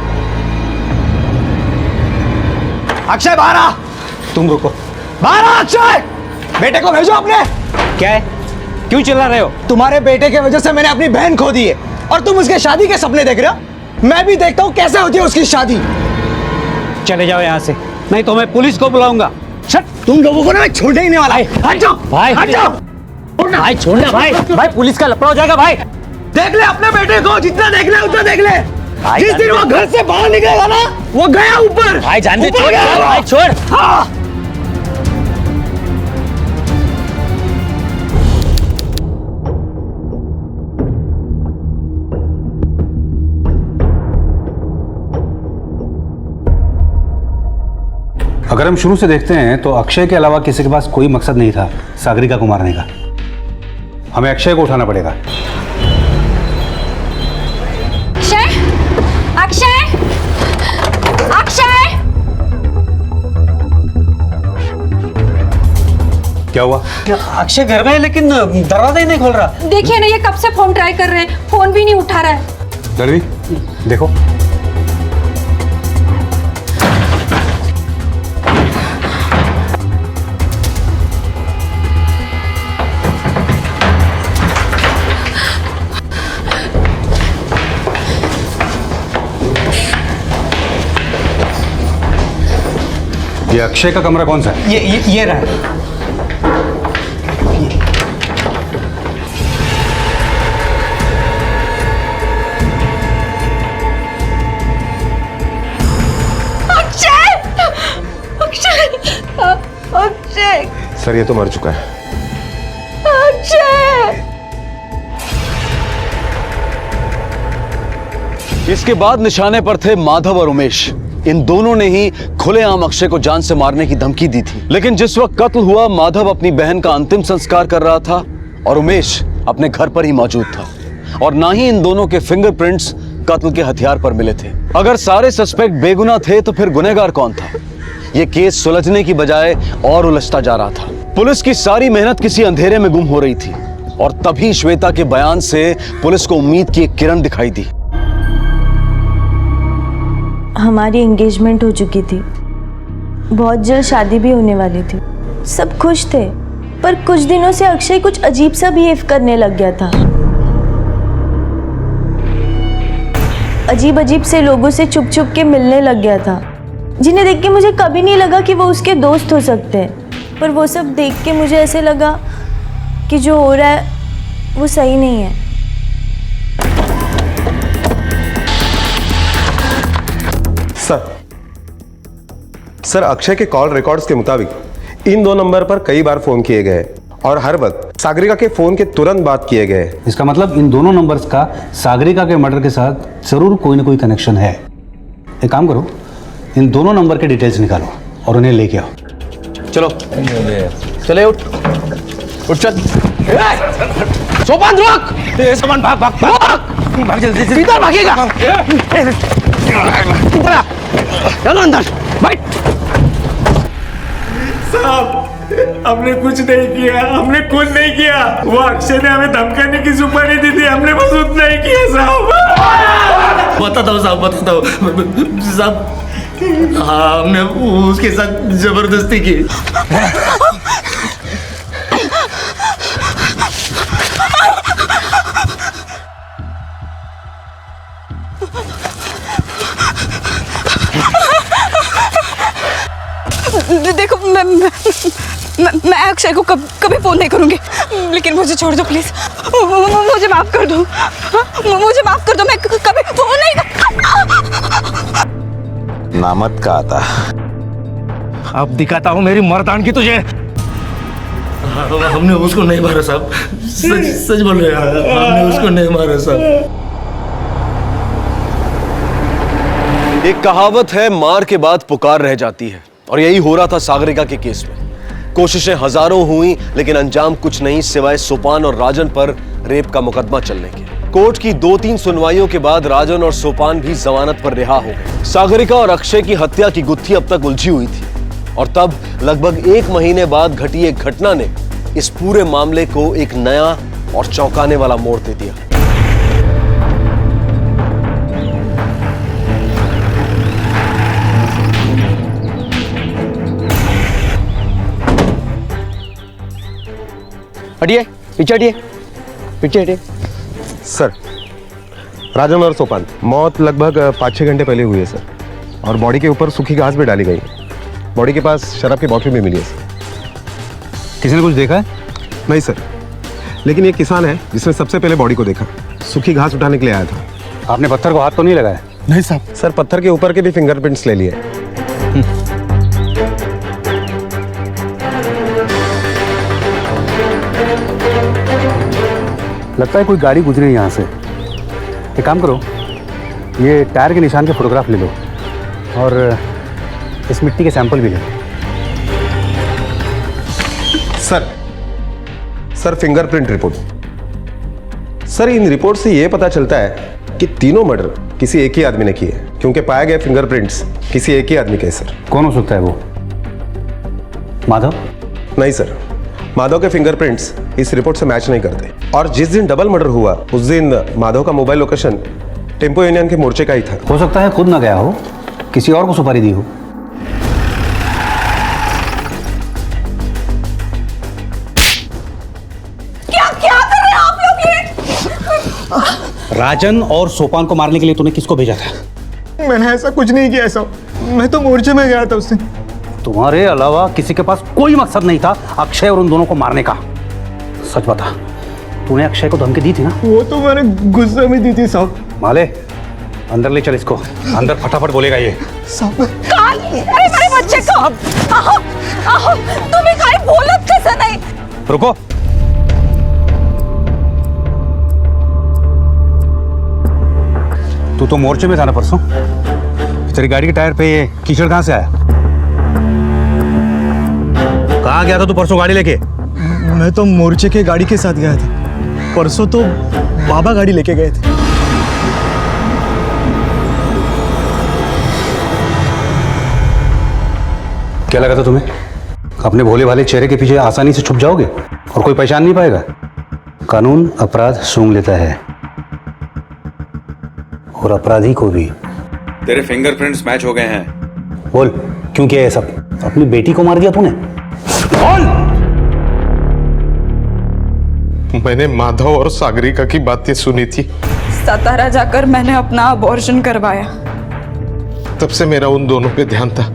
अक्षय बाहर आ! तुम रुको। बाहर आ अक्षय! बेटे को भेजो अपने। क्या है? क्यों चिल्ला रहे हो? तुम्हारे बेटे की वजह से मैंने अपनी बहन खो दी है और तुम उसके शादी के सपने देख रहे हो। मैं भी देखता हूं कैसे होती है उसकी शादी। चले जाओ यहाँ से, नहीं तो मैं पुलिस को बुलाऊंगा। तुम लोगों को ना मैं छोड़ने ही नहीं वाला। हट जाओ भाई, हट जाओ भाई छोड़ना भाई, भाई पुलिस का लफड़ा हो जाएगा भाई। देख ले अपने बेटे को, जितना देखना है उतना देख ले। जिस दिन वो घर से बाहर निकलेगा ना वो गया ऊपर। भाई जान दे, ऊपर छोड़ गया। भाई, छोड़। हाँ। अगर हम शुरू से देखते हैं तो अक्षय के अलावा किसी के पास कोई मकसद नहीं था सागरिका को मारने का। हमें अक्षय को उठाना पड़ेगा। अक्षय! अक्षय! अक्षय! क्या हुआ? अक्षय घर में है लेकिन दरवाजा ही नहीं खोल रहा। देखिए ना, ये कब से फोन ट्राई कर रहे हैं, फोन भी नहीं उठा रहा है। दरवी देखो। ये अक्षय का कमरा कौन सा है? ये रहा। अक्षय! अक्षय! अक्षय! सर ये तो मर चुका है। अक्षय! इसके बाद निशाने पर थे माधव और उमेश। इन दोनों ने ही खुलेआम अक्षय को जान से मारने की धमकी दी थी। लेकिन जिस वक्त कत्ल हुआ, माधव अपनी बहन का अंतिम संस्कार कर रहा था और उमेश अपने घर पर ही मौजूद था। और ना ही इन दोनों के फिंगरप्रिंट्स कत्ल के हथियार पर मिले थे। अगर सारे सस्पेक्ट बेगुनाह थे तो फिर गुनहगार कौन था? यह केस सुलझने की बजाय और उलझता जा रहा था। पुलिस की सारी मेहनत किसी अंधेरे में गुम हो रही थी और तभी श्वेता के बयान से पुलिस को उम्मीद की एक किरण दिखाई दी। हमारी एंगेजमेंट हो चुकी थी, बहुत जल्द शादी भी होने वाली थी। सब खुश थे, पर कुछ दिनों से अक्षय कुछ अजीब सा बिहेव करने लग गया था। अजीब अजीब से लोगों से छुप छुप के मिलने लग गया था, जिन्हें देख के मुझे कभी नहीं लगा कि वो उसके दोस्त हो सकते हैं। पर वो सब देख के मुझे ऐसे लगा कि जो हो रहा है वो सही नहीं है। सर अक्षय के कॉल रिकॉर्ड्स के मुताबिक इन दो नंबर पर कई बार फोन किए गए और हर वक्त सागरिका के फोन के तुरंत बाद किए गए। इसका मतलब इन दोनों नंबर्स का सागरिका के मर्डर के साथ जरूर कोई ना कोई कनेक्शन है। एक काम करो, इन दोनों नंबर के डिटेल्स निकालो और उन्हें लेके आओ। चलो चले, उठ उठ, चल। सोपान रुक! सोपान भाग भाग भाग भाग, जल्दी जल्दी। किधर भागेगा? चलो अंदर बैठ। साहब हमने कुछ नहीं किया, हमने कुछ नहीं किया। वो अक्षय ने हमें धमकाने की सुपारी दी थी, हमने बस उतना ही किया साहब। बताता हूँ साहब, बताता हूँ साहब। हाँ, हमने उसके साथ जबरदस्ती की। देखो मैं अक्षय को कभी फोन नहीं करूंगी, लेकिन मुझे छोड़ दो प्लीज। मुझे माफ कर दो, मुझे माफ कर दो, मैं कभी फोन नहीं नामत का आता। अब दिखाता हूँ मेरी मर्दानगी तुझे। हमने उसको नहीं मारा साहब, सच बोल रहे हैं, हमने उसको नहीं मारा साहब। एक कहावत है, मार के बाद पुकार रह जाती है, और यही हो रहा था सागरिका के केस में। कोशिशें हजारों हुई, लेकिन अंजाम कुछ नहीं सिवाय सोपान और राजन पर रेप का मुकदमा चलने के। कोर्ट की 2-3 सुनवाइयों के बाद राजन और सोपान भी जमानत पर रिहा हो गए। सागरिका और अक्षय की हत्या की गुत्थी अब तक उलझी हुई थी, और तब लगभग 1 महीने बाद घटी एक घटना ने इस पूरे मामले को एक नया और चौंकाने वाला मोड़ दे दिया। हटिए, पीछे हटिए, पीछे हटिए। सर, राजन और सोपान मौत लगभग 5-6 घंटे पहले हुई है सर, और बॉडी के ऊपर सूखी घास भी डाली गई है। बॉडी के पास शराब की बोतल भी मिली है सर। किसी ने कुछ देखा है? नहीं सर, लेकिन ये किसान है जिसने सबसे पहले बॉडी को देखा। सूखी घास उठाने के लिए आया था। आपने पत्थर को हाथ तो नहीं लगाया? नहीं साहब। सर, पत्थर के ऊपर के भी फिंगरप्रिंट्स ले लिए। लगता है कोई गाड़ी गुजरी यहाँ से। एक काम करो, ये टायर के निशान के फोटोग्राफ ले लो, और इस मिट्टी के सैंपल भी ले लो। Sir, fingerprint report. सर, इन रिपोर्ट से यह पता चलता है कि तीनों मर्डर किसी एक ही आदमी ने किए, क्योंकि पाए गए फिंगरप्रिंट्स किसी एक ही आदमी के। सर, कौन हो सकता है वो? माधव? नहीं सर, माधव के फिंगरप्रिंट्स इस रिपोर्ट से मैच नहीं करते। और जिस दिन डबल मर्डर हुआ उस दिन माधव का मोबाइल लोकेशन टेम्पो यूनियन के मोर्चे का ही था। हो सकता है खुद ना गया हो, किसी और को सुपारी दी हो। क्या कर रहे हैं आप लोग ये? राजन और सोपान को मारने के लिए तूने किसको भेजा था? मैंने ऐसा कुछ नहीं किया साहब, मैं तो मोर्चे में गया था उस दिन। तुम्हारे अलावा किसी के पास कोई मकसद नहीं था अक्षय और उन दोनों को मारने का। सच बता, तूने अक्षय को धमकी दी थी ना? वो तो मैंने गुस्से में दी थी साहब। माले, अंदर ले चल इसको, अंदर फटाफट बोलेगा ये। साहब, अरे मेरे बच्चे को तुम्हें काहे बोलत कैसे नहीं? रुको, तू तो मोर्चे में था ना परसों? तेरी गाड़ी के टायर पे ये कीचड़ कहां से आया? कहां गया था तू परसों गाड़ी लेके? मैं तो मोर्चे के गाड़ी के साथ गया था। परसों तो बाबा गाड़ी लेके गए थे। क्या लगा था तुम्हें अपने भोले भाले चेहरे के पीछे आसानी से छुप जाओगे और कोई पहचान नहीं पाएगा? कानून अपराध सूंघ लेता है, और अपराधी को भी। तेरे फिंगरप्रिंट्स मैच हो गए हैं। बोल, क्यों किया ये सब? अपनी बेटी को मार दिया तूने? बोल! मैंने माधव और सागरिका की बातें सुनी थी। सतारा जाकर मैंने अपना अबॉर्शन करवाया। तब से मेरा उन दोनों पे ध्यान था।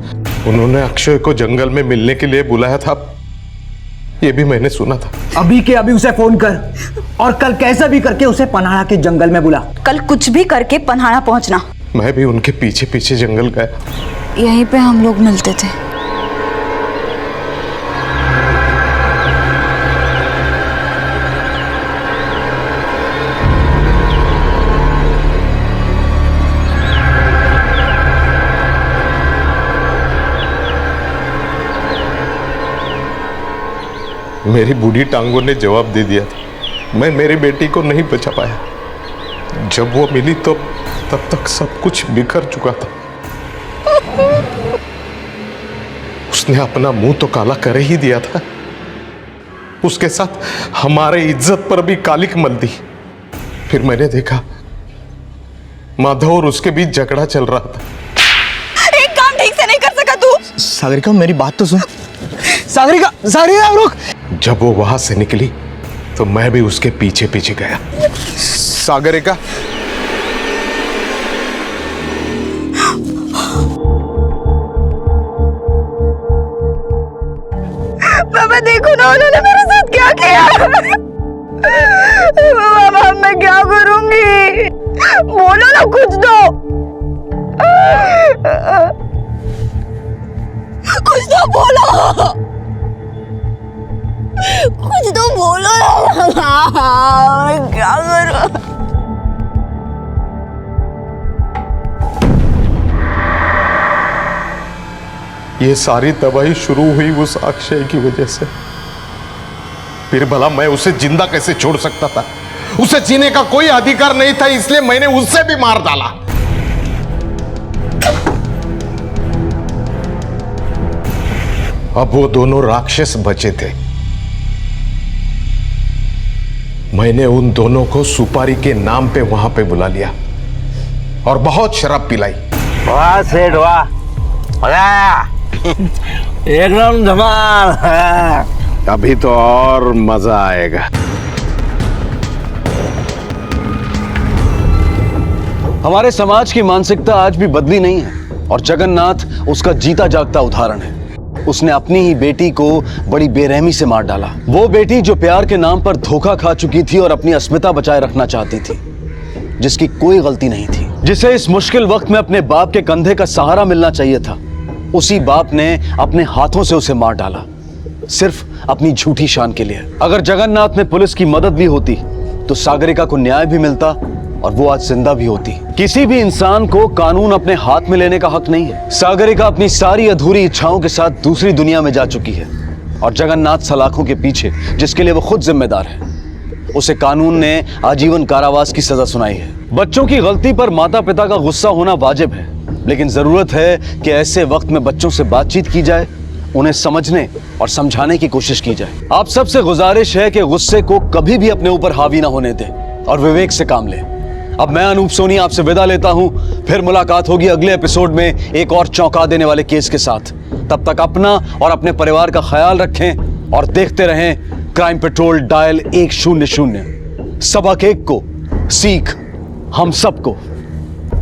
उन्होंने अक्षय को जंगल में मिलने के लिए बुलाया था, ये भी मैंने सुना था। अभी के अभी उसे फोन कर, और कल कैसे भी करके उसे पन्हाड़ा के जंगल में बुला। कल कुछ भी करके पन्हाड़ा पहुंचना। मैं भी उनके पीछे पीछे जंगल गया। यहीं पे हम लोग मिलते थे। मेरी बूढ़ी टांगों ने जवाब दे दिया था। मैं मेरी बेटी को नहीं बचा पाया। जब वो मिली तो तब तक सब कुछ बिखर चुका था। उसने अपना मुंह तो काला कर ही दिया था, उसके साथ हमारे इज्जत पर भी कालिक मल दी। फिर मैंने देखा माधव और उसके बीच झगड़ा चल रहा था। एक काम ठीक से नहीं कर सका तू? सागरिका, मेरी बात तो सुन। सागरिका, सागरिका रुक। जब वो वहां से निकली तो मैं भी उसके पीछे पीछे गया। सागरिका, बाबा मैं क्या करूंगी? बोलो ना कुछ तो। कुछ तो बोलो, कुछ तो बोलो ना। मैं क्या करूं? ये सारी तबाही शुरू हुई उस अक्षय की वजह से। फिर भला मैं उसे जिंदा कैसे छोड़ सकता था? उसे जीने का कोई अधिकार नहीं था, इसलिए मैंने उससे भी मार डाला। अब वो दोनों राक्षस बचे थे। मैंने उन दोनों को सुपारी के नाम पे वहां पे बुला लिया और बहुत शराब पिलाई। वाह सेठ वाह, एकदम धमाल। अभी तो और मजा आएगा। हमारे समाज की मानसिकता आज भी बदली नहीं है और जगन्नाथ उसका जीता जागता उदाहरण है। उसने अपनी ही बेटी को बड़ी बेरहमी से मार डाला। वो बेटी जो प्यार के नाम पर धोखा खा चुकी थी और अपनी अस्मिता बचाए रखना चाहती थी, जिसकी कोई गलती नहीं थी, जिसे इस मुश्किल वक्त में अपने बाप के कंधे का सहारा मिलना चाहिए था, उसी बाप ने अपने हाथों से उसे मार डाला, सिर्फ अपनी झूठी शान के लिए। अगर जगन्नाथ में पुलिस की मदद भी होती तो सागरिका को न्याय भी मिलता और वो आज जिंदा भी होती। किसी भी इंसान को कानून अपने हाथ में लेने का हक नहीं है। सागरिका अपनी सारी अधूरी इच्छाओं के साथ दूसरी दुनिया में जा चुकी है और जगन्नाथ सलाखों के पीछे, जिसके लिए वो खुद जिम्मेदार है, उसे कानून ने आजीवन कारावास की सजा सुनाई है। बच्चों की गलती पर माता पिता का गुस्सा होना वाजिब है, लेकिन जरूरत है कि ऐसे वक्त में बच्चों से बातचीत की जाए, उन्हें समझने और समझाने की कोशिश की जाए। आप सबसे गुजारिश है कि गुस्से को कभी भी अपने ऊपर हावी ना होने दें और विवेक से काम लें। अब मैं अनूप सोनी आपसे विदा लेता हूं। फिर मुलाकात होगी अगले एपिसोड में एक और चौंका देने वाले केस के साथ। तब तक अपना और अपने परिवार का ख्याल रखें और देखते रहें क्राइम पेट्रोल डायल 100। सबक एक को, सीख हम सबको।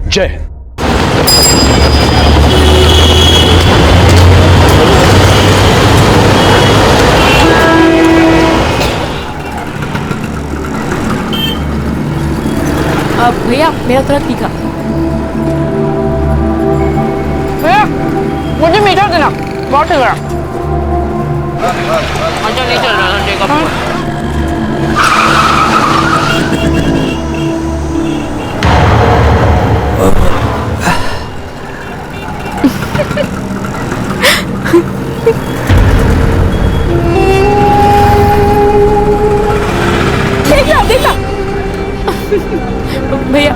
जय हिंद। भैया मेरा थोड़ा तीखा। भैया मुझे मीठा देना, बहुत ठीक है। अच्छा नहीं चल रहा देखा भैया।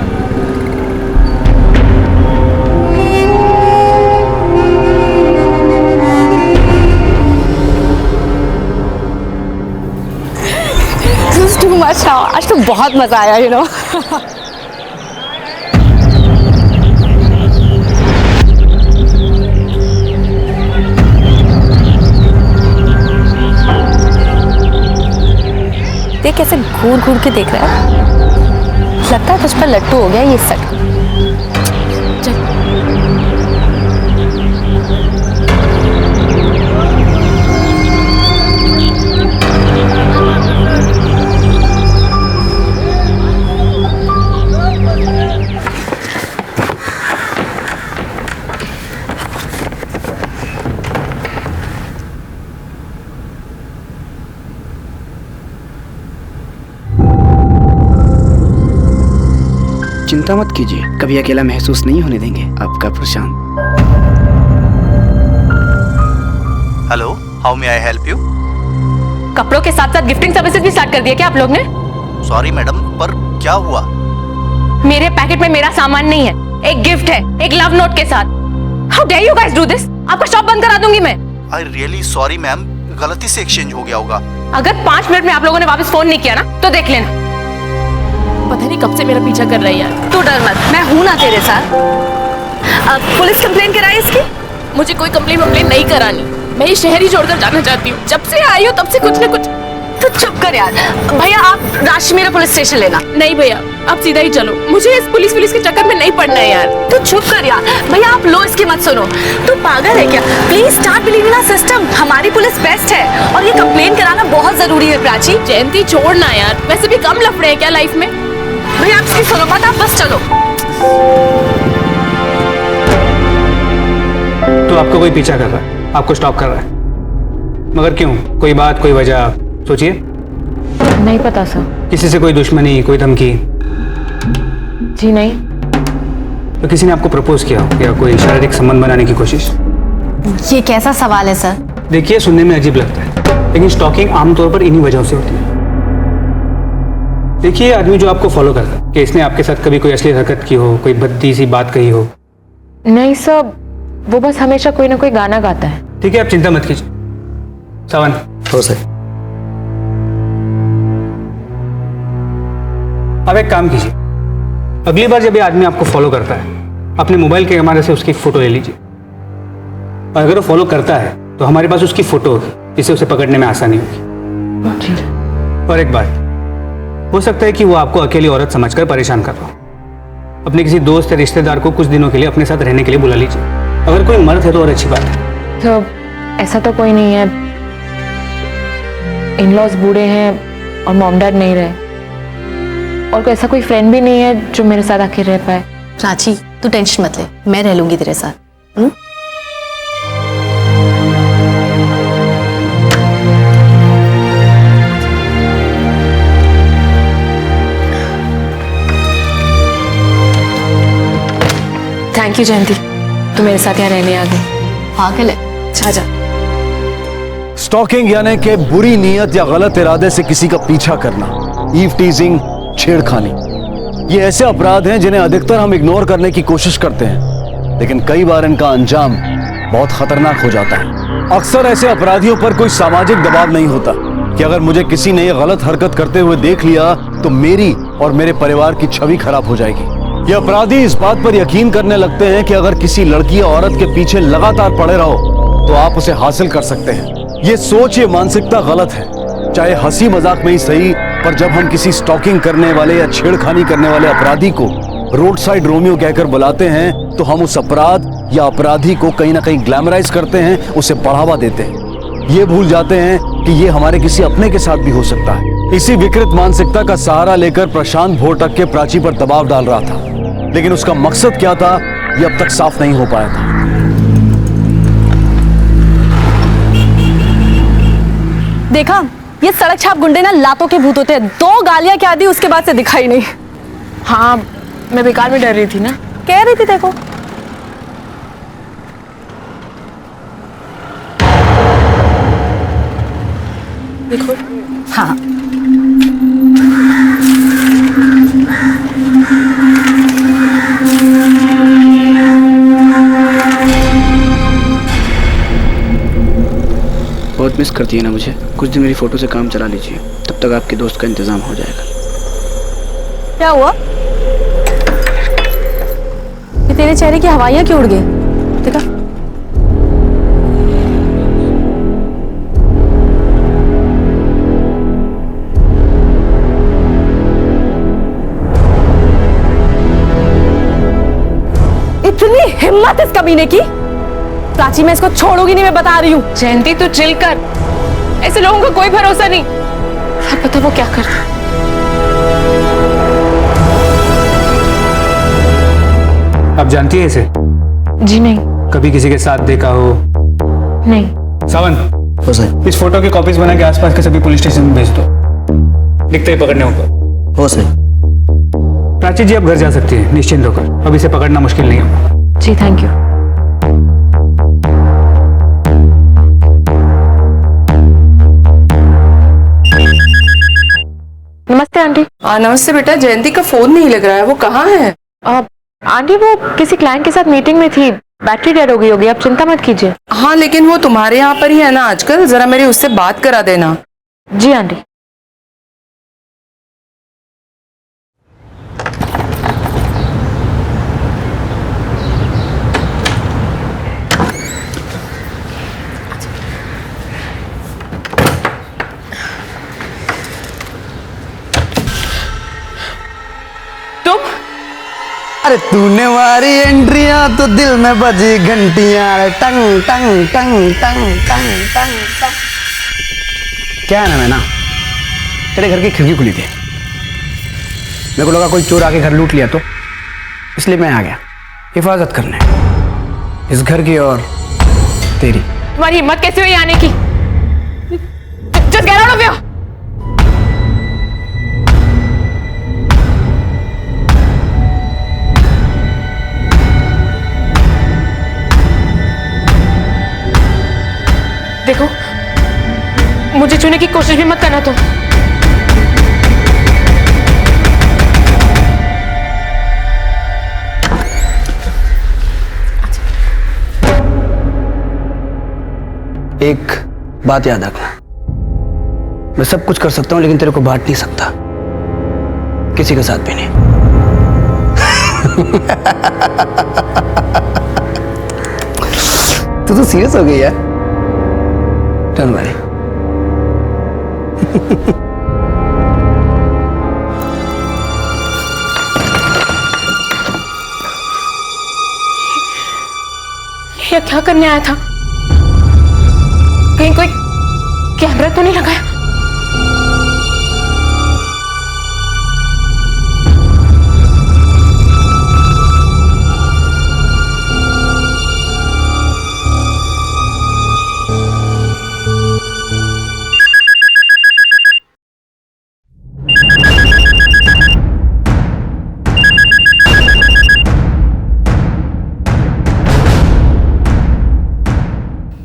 Too much. आज तो बहुत मजा आया, यू नो। देख कैसे घूर घूर के देख रहा है। लगता है तुझ पर लट्टू हो गया ये सट। चिंता मत कीजिए, कभी अकेला महसूस नहीं होने देंगे। आपका Prashant. Hello, how may I help you? कपड़ों के साथ साथ गिफ्टिंग सर्विसेज भी स्टार्ट कर दिया क्या आप लोग ने? सॉरी मैडम, पर क्या हुआ? मेरे पैकेट में मेरा सामान नहीं है, एक गिफ्ट है, एक लव नोट के साथ। How dare you guys do this? आपका शॉप बंद करा दूंगी मैं। आई रियली सॉरी मैम, गलती से एक्सचेंज हो गया होगा। अगर 5 मिनट में आप लोगों ने वापस फोन नहीं किया ना तो देख लेना। पता नहीं कब से मेरा पीछा कर रही है। तू डर मत, मैं हूं ना तेरे साथ। अब पुलिस कंप्लेन कराई इसकी? मुझे कोई कंप्लेन नहीं करानी। मैं ये शहर ही छोड़कर जाना चाहती हूँ। जब से आई हूँ तब से कुछ न कुछ तो चुप कर यार। भैया आप राशि मेरा पुलिस स्टेशन लेना। नहीं भैया, आप सीधा ही चलो, मुझे इस पुलिस के चक्कर में नहीं पड़ना है यार। तू चुप कर यार। भैया आप लो इसकी मत सुनो। तू पागल है क्या? Please start believing in system. हमारी पुलिस बेस्ट है और ये कंप्लेन कराना बहुत जरूरी है प्राची। जयंती छोड़ना यार, वैसे भी कम लफड़े हैं क्या लाइफ में। भैया आप इसकी सुनो मत, आप बस चलो। तो आपका कोई पीछा कर रहा है, आपको स्टॉप कर रहा है, मगर क्यों? कोई बात, कोई वजह सोचिए। नहीं पता सर। किसी से कोई दुश्मनी, कोई धमकी? जी नहीं। तो किसी ने आपको प्रपोज किया हो या कोई शारीरिक संबंध बनाने की कोशिश? ये कैसा सवाल है सर? देखिए सुनने में अजीब लगता है, लेकिन स्टॉकिंग आमतौर पर इन्हीं वजहों से होती है। देखिए आदमी जो आपको फॉलो करता है, कि इसने आपके साथ कभी कोई असली हरकत की हो, कोई भद्दी सी बात कही हो? नहीं सर, वो बस हमेशा कोई ना कोई गाना गाता है। ठीक है, आप चिंता मत कीजिए। सावन। हो सर। अब एक काम कीजिए, अगली बार जब ये आदमी आपको फॉलो करता है, अपने मोबाइल के कैमरे से उसकी फोटो ले लीजिए, और अगर वो फॉलो करता है तो हमारे पास उसकी फोटो होगी, जिससे उसे पकड़ने में आसानी होगी। और एक बात, हो सकता है कि वो आपको अकेली औरत समझकर परेशान कर रहा हो। अपने किसी दोस्त या रिश्तेदार को कुछ दिनों के लिए अपने साथ रहने के लिए बुला लीजिए। अगर कोई मर्द है तो और अच्छी बात है। तो ऐसा तो कोई नहीं है, इन-लॉज बूढ़े हैं और मॉम डैड नहीं रहे, और कोई ऐसा कोई फ्रेंड भी नहीं है जो मेरे साथ आके रह पाए। प्राची तू टेंशन मत ले, मैं रह लूंगी तेरे साथ। थैंक यू जयंती, तू मेरे साथ यहाँ रहने आ गई। पागल है, जा जा। स्टॉकिंग यानी कि बुरी नीयत या गलत इरादे से किसी का पीछा करना, ईव टीजिंग, छेड़खानी, ये ऐसे अपराध हैं जिन्हें अधिकतर हम इग्नोर करने की कोशिश करते हैं, लेकिन कई बार इनका अंजाम बहुत खतरनाक हो जाता है। अक्सर ऐसे अपराधियों पर कोई सामाजिक दबाव नहीं होता कि अगर मुझे किसी ने यह गलत हरकत करते हुए देख लिया तो मेरी और मेरे परिवार की छवि खराब हो जाएगी। ये अपराधी इस बात पर यकीन करने लगते हैं कि अगर किसी लड़की या औरत के पीछे लगातार पड़े रहो तो आप उसे हासिल कर सकते हैं। ये सोच, ये मानसिकता गलत है, चाहे हंसी मजाक में ही सही, पर जब हम किसी स्टॉकिंग करने वाले या छेड़खानी करने वाले अपराधी को रोड साइड रोमियो कहकर बुलाते हैं तो हम उस अपराध या अपराधी को कहीं ना कहीं ग्लैमराइज करते हैं, उसे बढ़ावा देते हैं। ये भूल जाते हैं कि ये हमारे किसी अपने के साथ भी हो सकता है। इसी विकृत मानसिकता का सहारा लेकर प्रशांत भोटक के प्राची पर दबाव डाल रहा था, लेकिन उसका मकसद क्या था ये अब तक साफ नहीं हो पाया था। देखा, ये सड़क छाप गुंडे ना लातों के भूत होते हैं। 2 गालियां क्या दी उसके बाद से दिखाई नहीं। हाँ, मैं बेकार में डर रही थी ना। कह रही थी देखो। देखो। हाँ। बहुत मिस करती है ना मुझे। कुछ दिन मेरी फोटो से काम चला लीजिए, तब तक आपके दोस्त का इंतजाम हो जाएगा। क्या हुआ? ये तेरे चेहरे की हवाइयां क्यों उड़ गई? देखा? इतनी हिम्मत इस कमीने की! प्राची मैं इसको छोड़ूंगी नहीं, मैं बता रही हूँ। जयंती तू चिल कर, ऐसे लोगों का कोई भरोसा नहीं। क्या पता वो क्या करता। आप जानती है इसे? जी नहीं। कभी किसी के साथ देखा हो? नहीं। सावन, इस फोटो की कॉपीज बना के आसपास के सभी पुलिस स्टेशन में भेज दो, दिखते ही पकड़ने होगा। हो सर। प्राची जी आप घर जा सकती हैं निश्चिंत होकर, अब इसे पकड़ना मुश्किल नहीं होगा। जी थैंक यू। नमस्ते आंटी। नमस्ते बेटा, जयंती का फोन नहीं लग रहा है, वो कहाँ है? आंटी वो किसी क्लाइंट के साथ मीटिंग में थी, बैटरी डेड हो गई होगी, आप चिंता मत कीजिए। हाँ लेकिन वो तुम्हारे यहाँ पर ही है ना आजकल, जरा मेरी उससे बात करा देना। जी आंटी। अरे तूने मारी एंट्रियां तो दिल में बजी घंटियां, टंग टंग टंग टंग टंग टंग टंग। क्या है ना, मैं ना तेरे घर की खिड़की खुली थी, मेरे को लगा कोई चोर आके घर लूट लिया, तो इसलिए मैं आ गया हिफाजत करने, इस घर की और तेरी। तुम्हारी हिम्मत कैसे हुई आने की? Just get out of here! देखो, मुझे छूने की कोशिश भी मत करना तुम। एक बात याद रखना, मैं सब कुछ कर सकता हूं लेकिन तेरे को बांट नहीं सकता, किसी के साथ भी नहीं। तू तो सीरियस हो गई यार। Don't worry. ये क्या करने आया था? कहीं कोई कैमरा तो नहीं लगाया?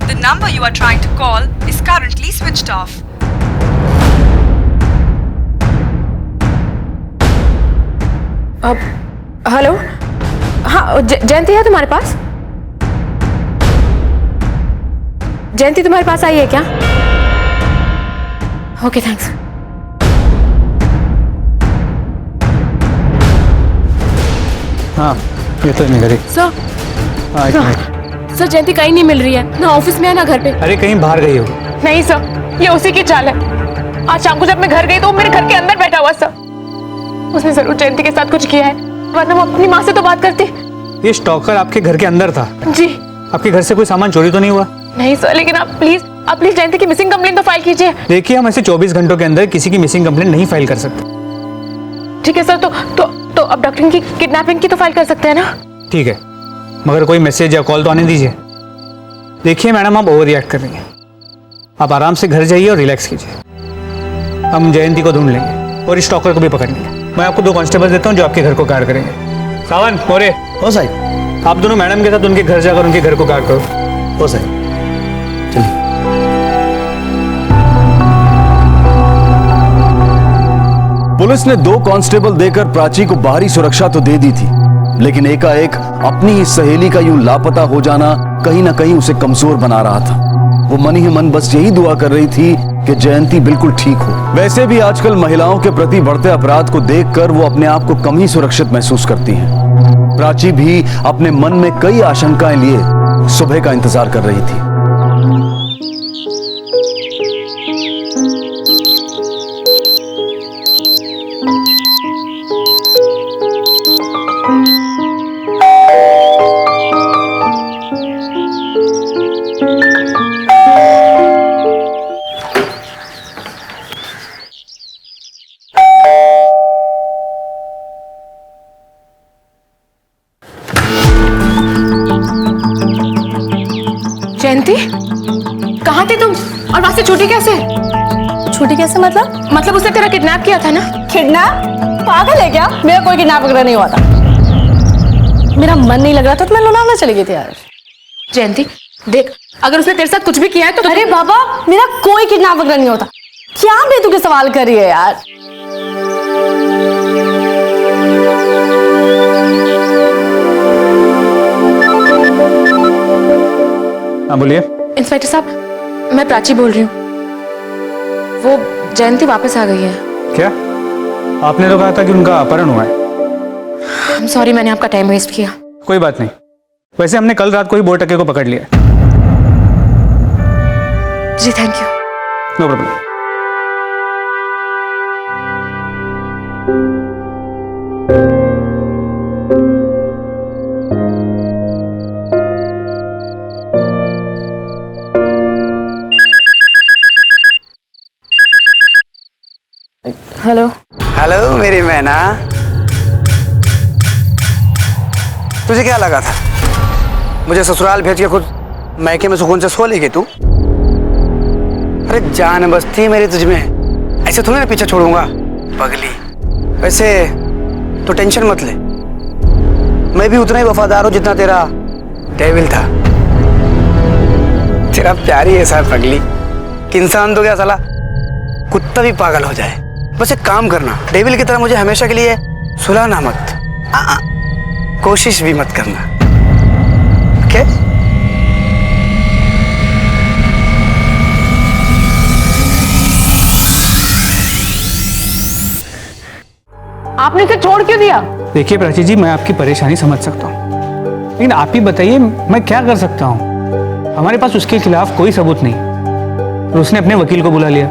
The number you are trying to call is currently switched off. अब हेलो, हाँ जयंती है तुम्हारे पास? जयंती तुम्हारे पास आई है क्या? Okay thanks. हाँ ये तो नहीं करी। सर सर जयंती कहीं नहीं मिल रही है, ना ऑफिस में है ना घर पे। अरे कहीं बाहर गई हो? नहीं सर, ये उसी की चाल है। आज शाम को जब मैं घर गई तो वो मेरे घर के अंदर बैठा हुआ सर। उसने जरूर जयंती के साथ कुछ किया है, वरना वो अपनी माँ से तो बात करती। ये स्टॉकर आपके घर के अंदर था? जी। आपके घर से कोई सामान चोरी तो नहीं हुआ? नहीं सर, लेकिन आप प्लीज जयंती की मिसिंग कंप्लेंट तो फाइल कीजिए। देखिए हम ऐसे 24 घंटों के अंदर किसी की मिसिंग कंप्लेंट नहीं फाइल कर सकते। ठीक है सर, तो अब डॉक्टर की किडनैपिंग की तो फाइल कर सकते हैं ना? ठीक है, मगर कोई मैसेज या कॉल तो आने दीजिए। देखिए मैडम, आप ओवर रिएक्ट कर रही हैं, आप आराम से घर जाइए और रिलैक्स कीजिए। हम जयंती को ढूंढ लेंगे और स्टॉकर को भी पकड़ लेंगे। मैं आपको 2 कांस्टेबल देता हूँ जो आपके घर को गार्ड करेंगे। सावन, मोरे, हो साहब, आप दोनों मैडम के साथ उनके घर जाकर उनके घर को गार्ड करो। हो साहब, चलिए। पुलिस ने 2 कांस्टेबल देकर प्राची को बाहरी सुरक्षा तो दे दी थी, लेकिन एकाएक अपनी ही सहेली का यूं लापता हो जाना कहीं ना कहीं उसे कमजोर बना रहा था। वो मन ही मन बस यही दुआ कर रही थी कि जयंती बिल्कुल ठीक हो। वैसे भी आजकल महिलाओं के प्रति बढ़ते अपराध को देखकर वो अपने आप को कम ही सुरक्षित महसूस करती हैं। प्राची भी अपने मन में कई आशंकाएं लिए सुबह का इंतजार कर रही थी। जयंती, कहाँ थी तुम? और वहां से छूटी कैसे? छूटी कैसे मतलब? मतलब उसने तेरा किडनैप किया था ना? किडनैप? पागल है क्या? मेरा कोई किडनैप वगैरह नहीं हुआ था। मेरा मन नहीं लग रहा था तो मैं लोनावला चली गई थी यार। जयंती देख, अगर उसने तेरे साथ कुछ भी किया है तो अरे बाबा, मेरा कोई किडनैप वगैरह नहीं होता। क्या बेतुके सवाल कर रही है यार? हाँ बोलिए। इंस्पेक्टर साहब, मैं प्राची बोल रही हूँ। वो जयंती वापस आ गई है। क्या? आपने तो कहा था कि उनका अपहरण हुआ है। I'm sorry, मैंने आपका टाइम वेस्ट किया। कोई बात नहीं, वैसे हमने कल रात को ही बोरटके को पकड़ लिया। जी thank you. No problem. Hello hello मेरी मैना, तुझे क्या लगा था मुझे ससुराल भेज के खुद मैके में सुकून से सो लेगी तू? अरे जान बसती मेरी तुझ में, ऐसे थोड़ी ना पीछे छोड़ूंगा पगली। वैसे तो टेंशन मत ले, मैं भी उतना ही वफादार हूं जितना तेरा डेविल था। तेरा प्यार ही ऐसा है पगली कि इंसान तो क्या साला कुत्ता भी पागल हो जाए। बस एक काम करना, डेविल की तरह मुझे हमेशा के लिए सुलाना मत, कोशिश भी मत करना, ओके? आपने इसे छोड़ क्यों दिया? देखिए प्राची जी, मैं आपकी परेशानी समझ सकता हूँ, लेकिन आप ही बताइए मैं क्या कर सकता हूँ? हमारे पास उसके खिलाफ कोई सबूत नहीं और उसने अपने वकील को बुला लिया,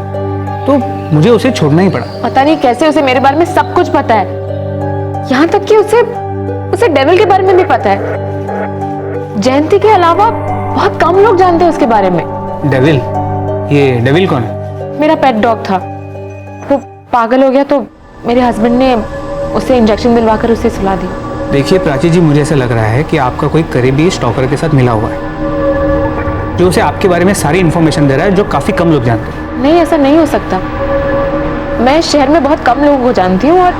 तो मुझे उसे छोड़ना ही पड़ा। पता नहीं कैसे उसे मेरे बारे में सब कुछ पता है, यहाँ तक कि उसे डेविल के बारे में भी पता है। जयंती के अलावा बहुत कम लोग जानते हैं उसके बारे में। डेविल? ये डेविल कौन है? मेरा पेट डॉग था, वो पागल हो गया तो मेरे हस्बैंड ने उसे इंजेक्शन दिलवाकर उसे सुला दी। देखिए प्राची जी, मुझे ऐसा लग रहा है कि आपका कोई करीबी स्टॉकर के साथ मिला हुआ है जो उसे आपके बारे में सारी इन्फॉर्मेशन दे रहा है जो काफी कम लोग जानते हैं। नहीं, ऐसा नहीं हो सकता। मैं शहर में बहुत कम लोगों को जानती हूँ और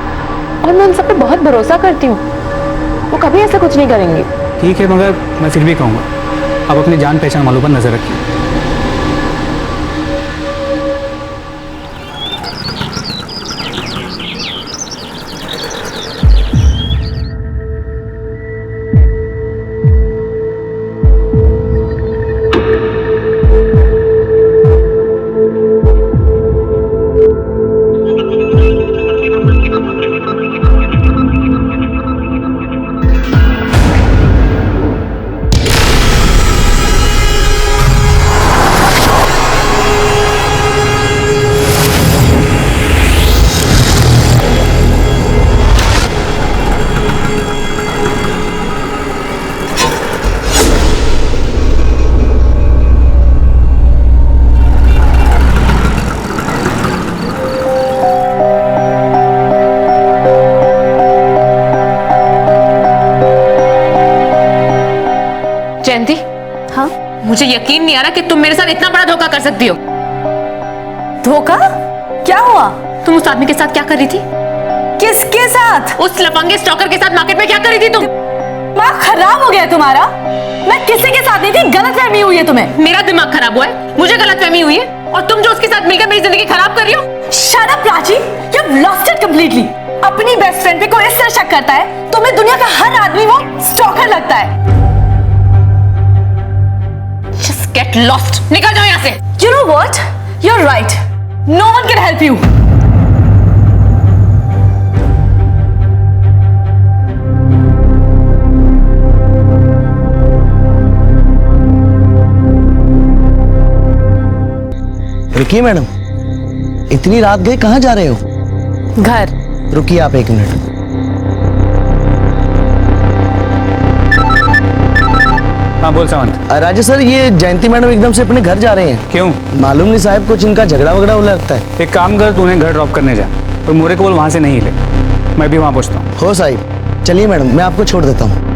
मैं उन सब पे बहुत भरोसा करती हूँ, वो कभी ऐसा कुछ नहीं करेंगे। ठीक है, मगर मैं फिर भी कहूँगा आप अपनी जान पहचान वालों पर नजर रखिए। जयंती, हाँ, मुझे यकीन नहीं आ रहा कि तुम मेरे साथ इतना बड़ा धोखा कर सकती हो। धोखा? क्या हुआ? तुम उस आदमी के साथ क्या कर रही थी? किसके साथ? उस लफंगे स्टॉकर के साथ मार्केट में क्या कर रही थी तुम? दिमाग खराब हो गया तुम्हारा? मैं किसी के साथ नहीं थी, गलतफहमी हुई है तुम्हें। मेरा दिमाग खराब हुआ है, मुझे गलतफहमी हुई है, और तुम जो उसके साथ मिलकर मेरी जिंदगी खराब कर रही हो। Shut up, Prachi, you've lost it completely। अपनी बेस्ट फ्रेंड पे कोई इस तरह शक करता है, तुम्हें दुनिया का हर आदमी वो स्टॉकर लगता है। Just get lost, निकल जाओ यहाँ से। You know what? You're right. No one can help you. रुकिए मैडम, इतनी रात गए कहाँ जा रहे हो? घर। रुकिए आप 1 मिनट। हाँ बोल सावंत। राजेश सर, ये जयंती मैडम एकदम से अपने घर जा रहे हैं। क्यों? मालूम नहीं साहब, कुछ इनका झगड़ा वगड़ा हो लगता है। एक काम कर, तू उन्हें घर ड्रॉप करने जा और मोरे को बोल वहां से नहीं हिले, मैं भी वहां पहुंचता हूँ। हो साहिब, चलिए मैडम, मैं आपको छोड़ देता हूँ।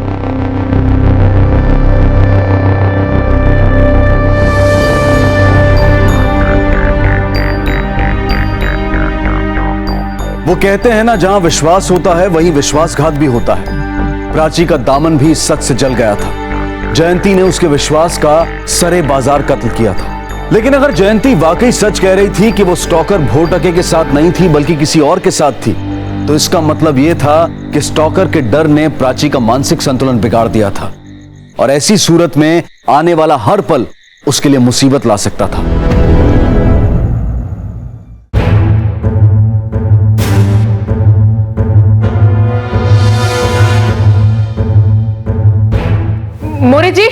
वो कहते हैं ना, जहां विश्वास होता है वहीं विश्वासघात भी होता है। प्राची का दामन भी इस सच से जल गया था। जयंती ने उसके विश्वास का सरे बाजार कत्ल किया था। लेकिन अगर जयंती वाकई सच कह रही थी कि वो स्टॉकर भोटके के साथ नहीं थी बल्कि किसी और के साथ थी, तो इसका मतलब यह था कि स्टॉकर के डर ने प्राची का मानसिक संतुलन बिगाड़ दिया था और ऐसी सूरत में आने वाला हर पल उसके लिए मुसीबत ला सकता था। मोरे जी,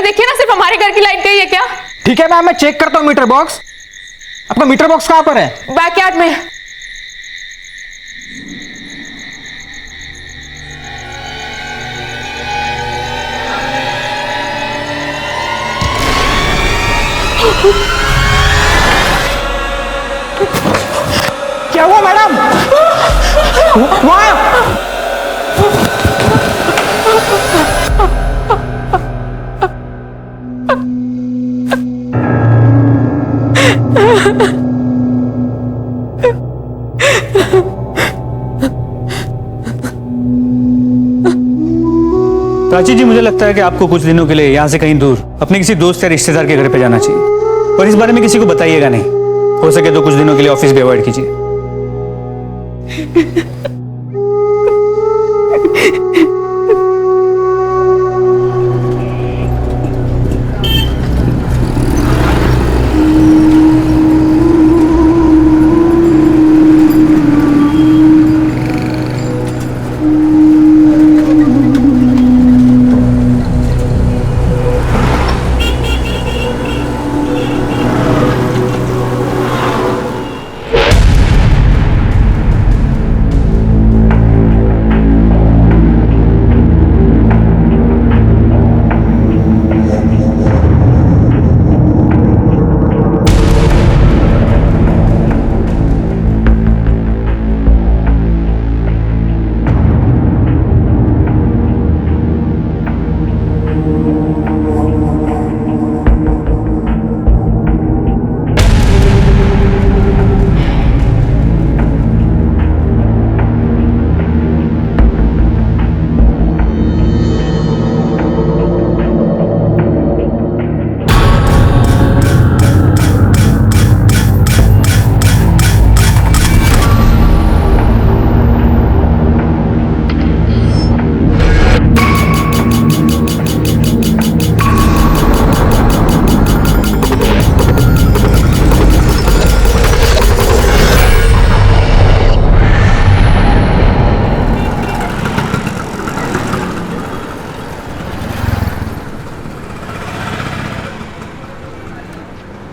देखिए ना, सिर्फ हमारे घर की लाइट गई है क्या? ठीक है मैम, मैं चेक करता हूँ मीटर बॉक्स। आपका मीटर बॉक्स कहाँ पर है? बैकयार्ड में। क्या हुआ मैडम? वहाँ प्राची जी, मुझे लगता है कि आपको कुछ दिनों के लिए यहाँ से कहीं दूर अपने किसी दोस्त या रिश्तेदार के घर पे जाना चाहिए, और इस बारे में किसी को बताइएगा नहीं। हो सके तो कुछ दिनों के लिए ऑफिस भी अवॉइड कीजिए।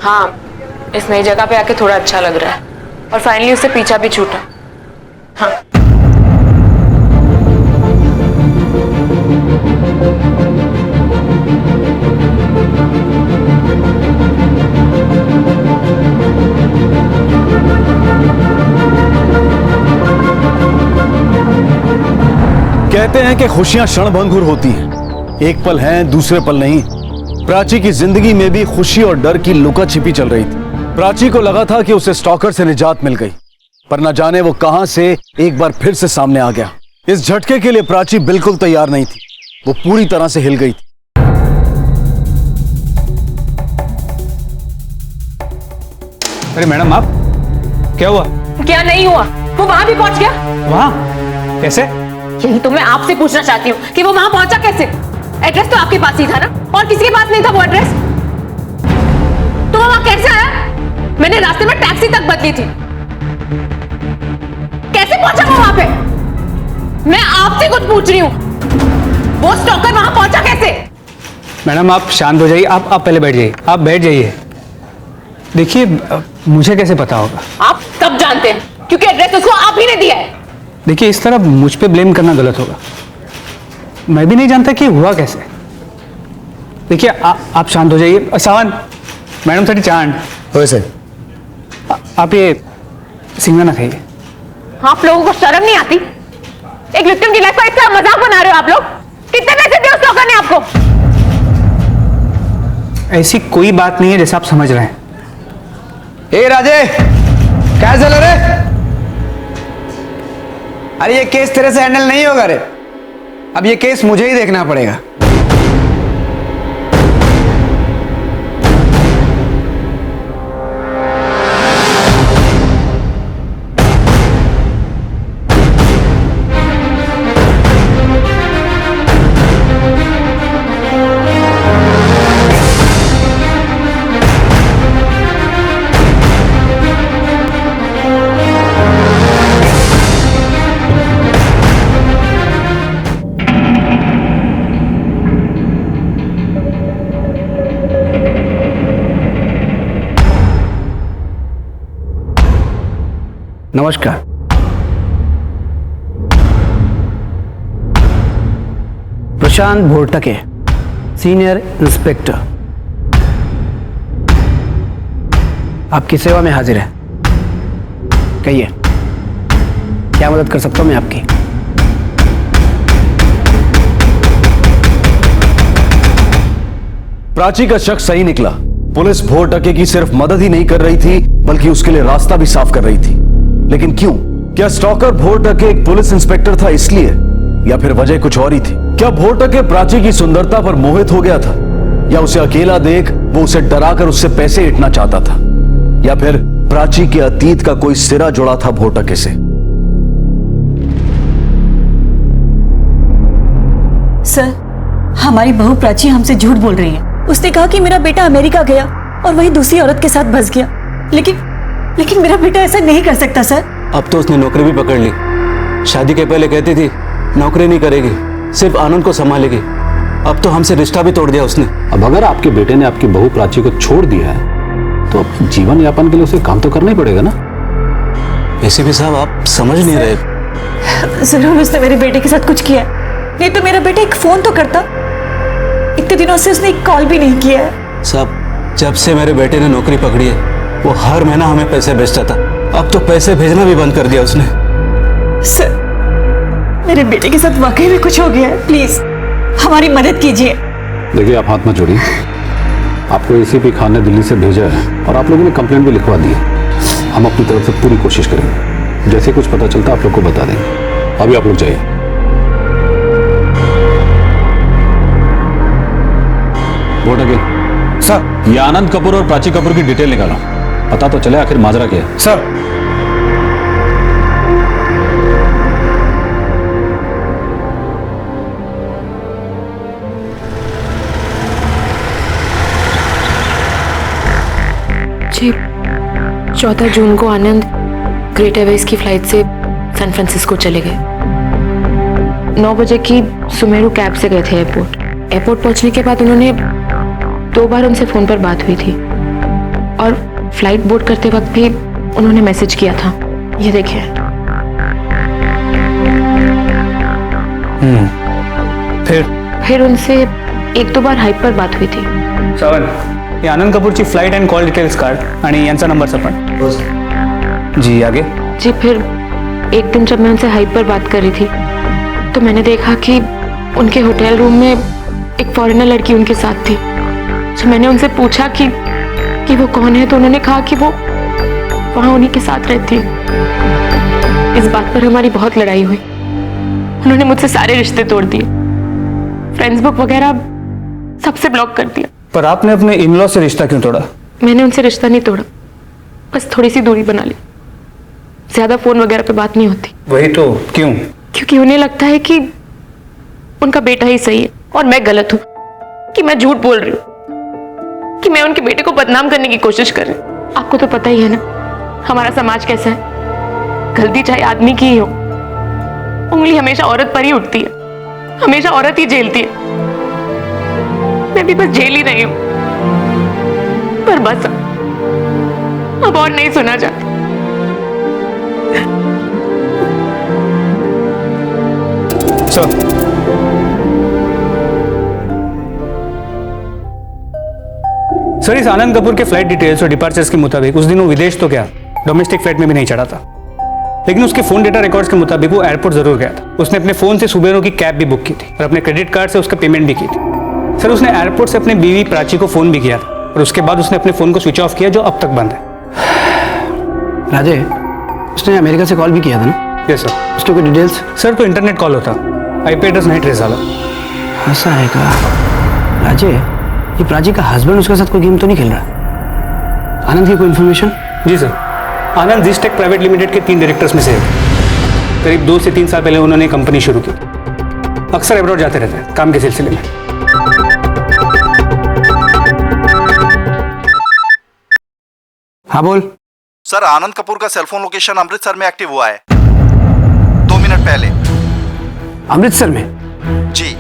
हाँ, इस नई जगह पे आके थोड़ा अच्छा लग रहा है और फाइनली उससे पीछा भी छूटा। हाँ। कहते हैं कि खुशियां क्षणभंगुर होती हैं, एक पल हैं दूसरे पल नहीं। प्राची की जिंदगी में भी खुशी और डर की लुका छिपी चल रही थी। प्राची को लगा था कि उसे स्टॉकर से निजात मिल गई, पर न जाने वो कहां से एक बार फिर से सामने आ गया। इस झटके के लिए प्राची बिल्कुल तैयार नहीं थी, वो पूरी तरह से हिल गई थी। अरे मैडम, आप क्या हुआ? क्या नहीं हुआ, वो वहां भी पहुंच गया। वहां कैसे? यही तो मैं आपसे पूछना चाहती हूँ कि वो वहां पहुंचा कैसे? एड्रेस तो आपके पास ही था ना, और किसी के पास नहीं था वो एड्रेस। तो वो वहां कैसे आया? मैंने रास्ते में टैक्सी तक बदली थी। कैसे पहुंचा वो वहां पे? मैं आपसे कुछ पूछ रही हूँ, वो स्टॉकर वहां पहुंचा कैसे? मैडम आप शांत हो जाइए, आप पहले बैठ जाइए, आप बैठ जाइए। देखिए, मुझे कैसे पता होगा? आप सब जानते हैं, क्योंकि एड्रेस उसको आप ही ने दिया है। देखिए, इस तरह मुझ पे ब्लेम करना गलत होगा। मैं भी नहीं जानता कि हुआ कैसे। देखिए, आप शांत हो जाइए। सावन, मैडम सारी चांद वैसे आप ये सिंगना ना खाइए। आप लोगों को शर्म नहीं आती? एक विक्टिम की लाइफ का इतना मजाक बना रहे हो आप लोग। कितने पैसे दिए उस स्टॉकर ने आपको? ऐसी कोई बात नहीं है जैसा आप समझ रहे हैं। ए राजे, क्या चल रहा है? अरे ये केस तेरे से हैंडल नहीं होगा रे। अब ये केस मुझे ही देखना पड़ेगा। नमस्कार। प्रशांत भोरटके, सीनियर इंस्पेक्टर, आपकी सेवा में हाजिर है। कहिए, क्या मदद कर सकता हूं मैं आपकी? प्राची का शक सही निकला। पुलिस भोरटके की सिर्फ मदद ही नहीं कर रही थी, बल्कि उसके लिए रास्ता भी साफ कर रही थी। लेकिन क्यों? क्या स्टॉकर भोरटके एक पुलिस इंस्पेक्टर था इसलिए, या फिर वजह कुछ और ही थी? क्या भोरटके प्राची की सुंदरता पर मोहित हो गया था, या उसे अकेला देख वो उसे डराकर उससे पैसे ऐंठना चाहता था, या फिर प्राची के अतीत का कोई सिरा जुड़ा था भोरटके से? सर, हमारी बहू प्राची हमसे झूठ बोल रही है। उसने कहा कि मेरा बेटा अमेरिका गया और वहीं दूसरी औरत के साथ बस गया, लेकिन मेरा बेटा ऐसा नहीं कर सकता सर। अब तो उसने नौकरी भी पकड़ ली। शादी के पहले कहती थी नौकरी नहीं करेगी, सिर्फ आनंद को संभालेगी। अब तो हमसे रिश्ता भी तोड़ दिया उसने। अब अगर आपके बेटे ने आपकी बहू प्राची को छोड़ दिया है तो अब जीवन यापन के लिए उसे काम तो करना ही पड़ेगा ना। ऐसे भी साहब आप समझ नहीं रहे। जरूर उसने मेरे बेटे के साथ कुछ किया, नहीं तो मेरा बेटा एक फोन तो करता। इतने दिनों से उसने एक कॉल भी नहीं किया है। साहब, जब से मेरे बेटे ने नौकरी पकड़ी है वो हर महीना हमें पैसे भेजता था। अब तो पैसे भेजना भी बंद कर दिया उसने। सर, मेरे बेटे के साथ वाकई में कुछ हो गया है, प्लीज हमारी मदद कीजिए। देखिए, आप हाथ मत जोड़िए। आपको एसीपी खान ने दिल्ली से भेजा है और आप लोगों ने कंप्लेंट भी लिखवा दी है। हम अपनी तरफ से पूरी कोशिश करेंगे। जैसे कुछ पता चलता आप लोग को बता देंगे। अभी आप लोग जाइए। भोरटके सर, ये आनंद कपूर और प्राची कपूर की डिटेल निकालो। पता तो चले आखिर माजरा क्या है। सर। जी, 14 जून को आनंद ग्रेट एयरवेज की फ्लाइट से सैन फ्रांसिस्को चले गए। 9 बजे की सुमेरु कैब से गए थे एयरपोर्ट। एयरपोर्ट पहुंचने के बाद उन्होंने 2 बार उनसे फोन पर बात हुई थी और फ्लाइट बोर्ड करते वक्त भी उन्होंने मैसेज किया था। ये देखिए। फिर उनसे 1-2 बार हाइप पर बात हुई थी। श्रवण, ये आनंद कपूरची flight and call details card आणि यांचा नंबरचा पण। जी आगे। जी, फिर एक दिन जब मैं उनसे हाइप पर बात कर रही थी तो मैंने देखा कि उनके होटल रूम में एक फॉरेनर लड़की उनके साथ थी। जब मैंने उनसे पूछा कि वो कौन है तो उन्होंने कहा कि वो वहां उन्हीं के साथ रहती है। इस बात पर हमारी बहुत लड़ाई हुई। उन्होंने मुझसे सारे रिश्ते तोड़ दिए, फ्रेंड्स बुक वगैरह सबसे ब्लॉक कर दिया। पर आपने अपने इन-लॉ से रिश्ता क्यों तोड़ा? मैंने उनसे रिश्ता नहीं तोड़ा, बस थोड़ी सी दूरी बना ली। ज्यादा फोन वगैरह पे बात नहीं होती। वही तो, क्यों? क्योंकि उन्हें लगता है कि उनका बेटा ही सही है और मैं गलत हूं, कि मैं झूठ बोल रही हूँ, कि मैं उनके बेटे को बदनाम करने की कोशिश कर रही हूँ। आपको तो पता ही है ना हमारा समाज कैसा है। गलती चाहे आदमी की ही हो, उंगली हमेशा औरत पर ही उठती है, हमेशा औरत ही झेलती है। मैं भी बस झेल ही रही हूँ, पर बस अब और नहीं सुना जाता। सर, इस आनंद कपूर के फ्लाइट डिटेल्स और डिपार्चर्स के मुताबिक उस दिन वो विदेश तो क्या, डोमेस्टिक फ्लाइट में भी नहीं चढ़ा था। लेकिन उसके फोन डेटा रिकॉर्ड्स के मुताबिक वो एयरपोर्ट जरूर गया था। उसने अपने फोन से सुबेरो की कैब भी बुक की थी और अपने क्रेडिट कार्ड से उसका पेमेंट भी की थी। सर, उसने एयरपोर्ट से अपनी बीवी प्राची को फोन भी किया था और उसके बाद उसने अपने फोन को स्विच ऑफ किया, जो अब तक बंद है। राजे, उसने अमेरिका से कॉल भी किया था ना? Yes sir. उसके कोई डिटेल्स? सर, तो इंटरनेट कॉल होता, आईपी एड्रेस नहीं ट्रेस झाला। ऐसा है का? राजे, ये प्राची का हस्बैंड उसके साथ कोई गेम तो नहीं खेल रहा? आनंद की कोई इन्फॉर्मेशन? जी सर, आनंद जिसटेक प्राइवेट लिमिटेड के 3 डायरेक्टर्स में से है। करीब 2 से 3 साल पहले उन्होंने कंपनी शुरू की। अक्सर अब्रॉड जाते रहते हैं काम के सिलसिले में। हाँ बोल। सर, आनंद कपूर का सेलफोन लोकेशन अमृतसर में एक्टिव हुआ है 2 मिनट पहले। अमृतसर में? जी,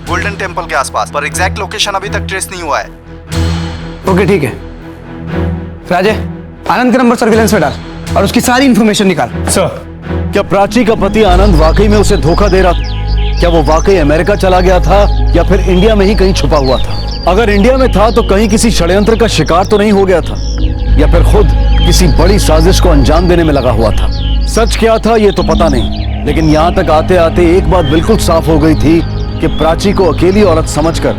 गोल्डन टेम्पल के आसपास, पर एग्जैक्ट लोकेशन अभी तक ट्रेस नहीं हुआ है। ओके, ठीक है। राजे, आनंद का नंबर सर्विलेंस पे डाल। और उसकी सारी इंफॉर्मेशन निकाल। सर, क्या प्राची का पति आनंद वाकई में उसे धोखा दे रहा था? क्या वो वाकई अमेरिका चला गया था या फिर इंडिया में ही कहीं छुपा हुआ था? अगर इंडिया में था तो कहीं किसी षड्यंत्र का शिकार तो नहीं हो गया था, या फिर खुद किसी बड़ी साजिश को अंजाम देने में लगा हुआ था? सच क्या था ये तो पता नहीं, लेकिन यहाँ तक आते आते एक बात बिल्कुल साफ हो गई थी कि प्राची को अकेली औरत समझकर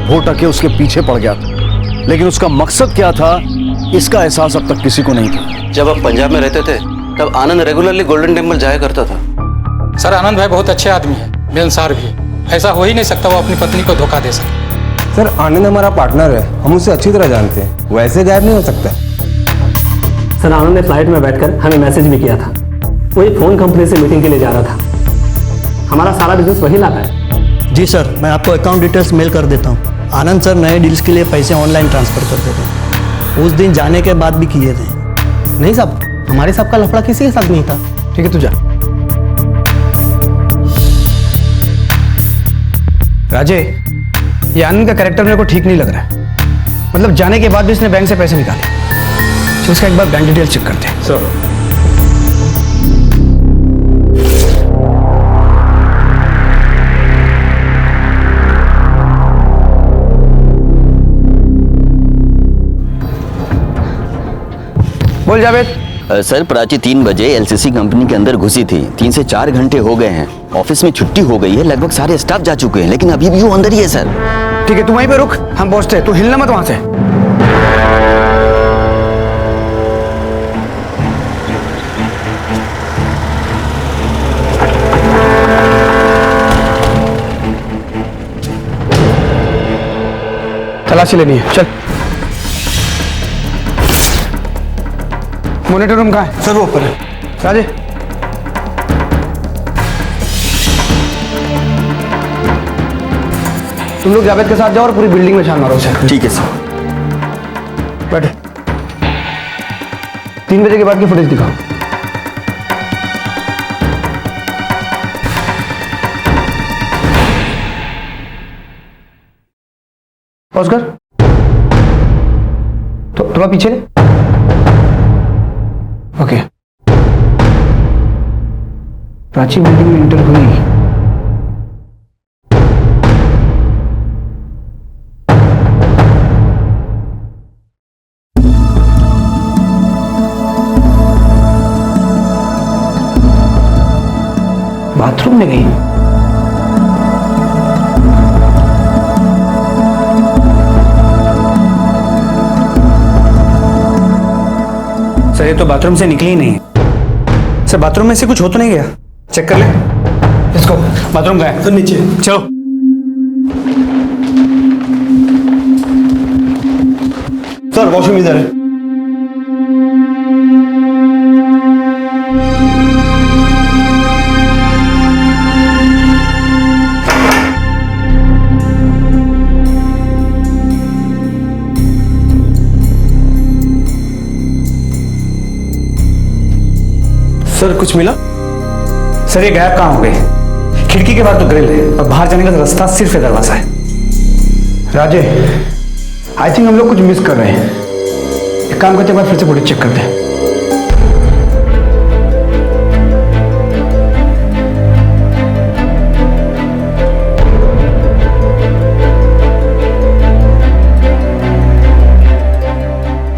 भोटके उसके पीछे पड़ गया था। लेकिन उसका मकसद क्या था, इसका एहसास अब तक किसी को नहीं था। जब आप पंजाब में रहते थे तब आनंद रेगुलरली गोल्डन टेम्पल जाया करता था। सर, आनंद भाई बहुत अच्छे आदमी है, मिलनसार भी है। ऐसा हो ही नहीं सकता वो अपनी पत्नी को धोखा दे सके। सर, आनंद हमारा पार्टनर है, हम उसे अच्छी तरह जानते हैं, वैसे गायब नहीं हो सकता। सर, आनंद ने फ्लाइट में बैठकर हमें मैसेज भी किया था। वो एक फोन कंपनी से मीटिंग के लिए जा रहा था। हमारा सारा बिजनेस वही लाता है। जी सर, मैं आपको अकाउंट डिटेल्स मेल कर देता हूँ। आनंद सर नए डील्स के लिए पैसे ऑनलाइन ट्रांसफर कर देते हैं। उस दिन जाने के बाद भी किए थे। नहीं साहब, हमारे साहब का लफड़ा किसी के साथ नहीं था। ठीक है, तू जा। राजे, ये आनंद का कैरेक्टर मेरे को ठीक नहीं लग रहा है। मतलब जाने के बाद भी इसने बैंक से पैसे निकाले। तो उसका एक बार बैंक डिटेल चेक करते हैं। सर, बोल जावेद। सर, प्राची 3 बजे एलसीसी कंपनी के अंदर घुसी थी। 3 से 4 घंटे हो गए हैं। ऑफिस में छुट्टी हो गई है, लगभग सारे स्टाफ जा चुके हैं, लेकिन अभी भी वो अंदर ही है सर। ठीक है, तू वहीं पे रुक, हम पहुंचते हैं। तू हिलना मत वहां से। तलाशी लेनी है, चल। मॉनिटर रूम कहाँ है? सर, वो ऊपर है। राजे, तुम लोग जावेद के साथ जाओ और पूरी बिल्डिंग में छान मारो उसे। ठीक है सर। बैठे। 3 बजे के बाद की फुटेज दिखाओ। पॉज कर। तो थोड़ा पीछे। ओके। प्राची बिल्डिंग में इंटर हुई। बाथरूम में गई। सर, ये तो बाथरूम से निकली ही नहीं है। सर, बाथरूम में से कुछ हो तो नहीं गया? चेक कर ले। इसको बाथरूम का है। सर, नीचे चलो। सर, वॉशरूम इधर है। सर, कुछ मिला? सर, ये गायब कहाँ हो गई? खिड़की के बाद तो ग्रिल है और बाहर जाने का रास्ता सिर्फ दरवाजा है। राजे, आई थिंक हम लोग कुछ मिस कर रहे हैं। एक काम करते बाद फिर से फुटेज चेक करते हैं।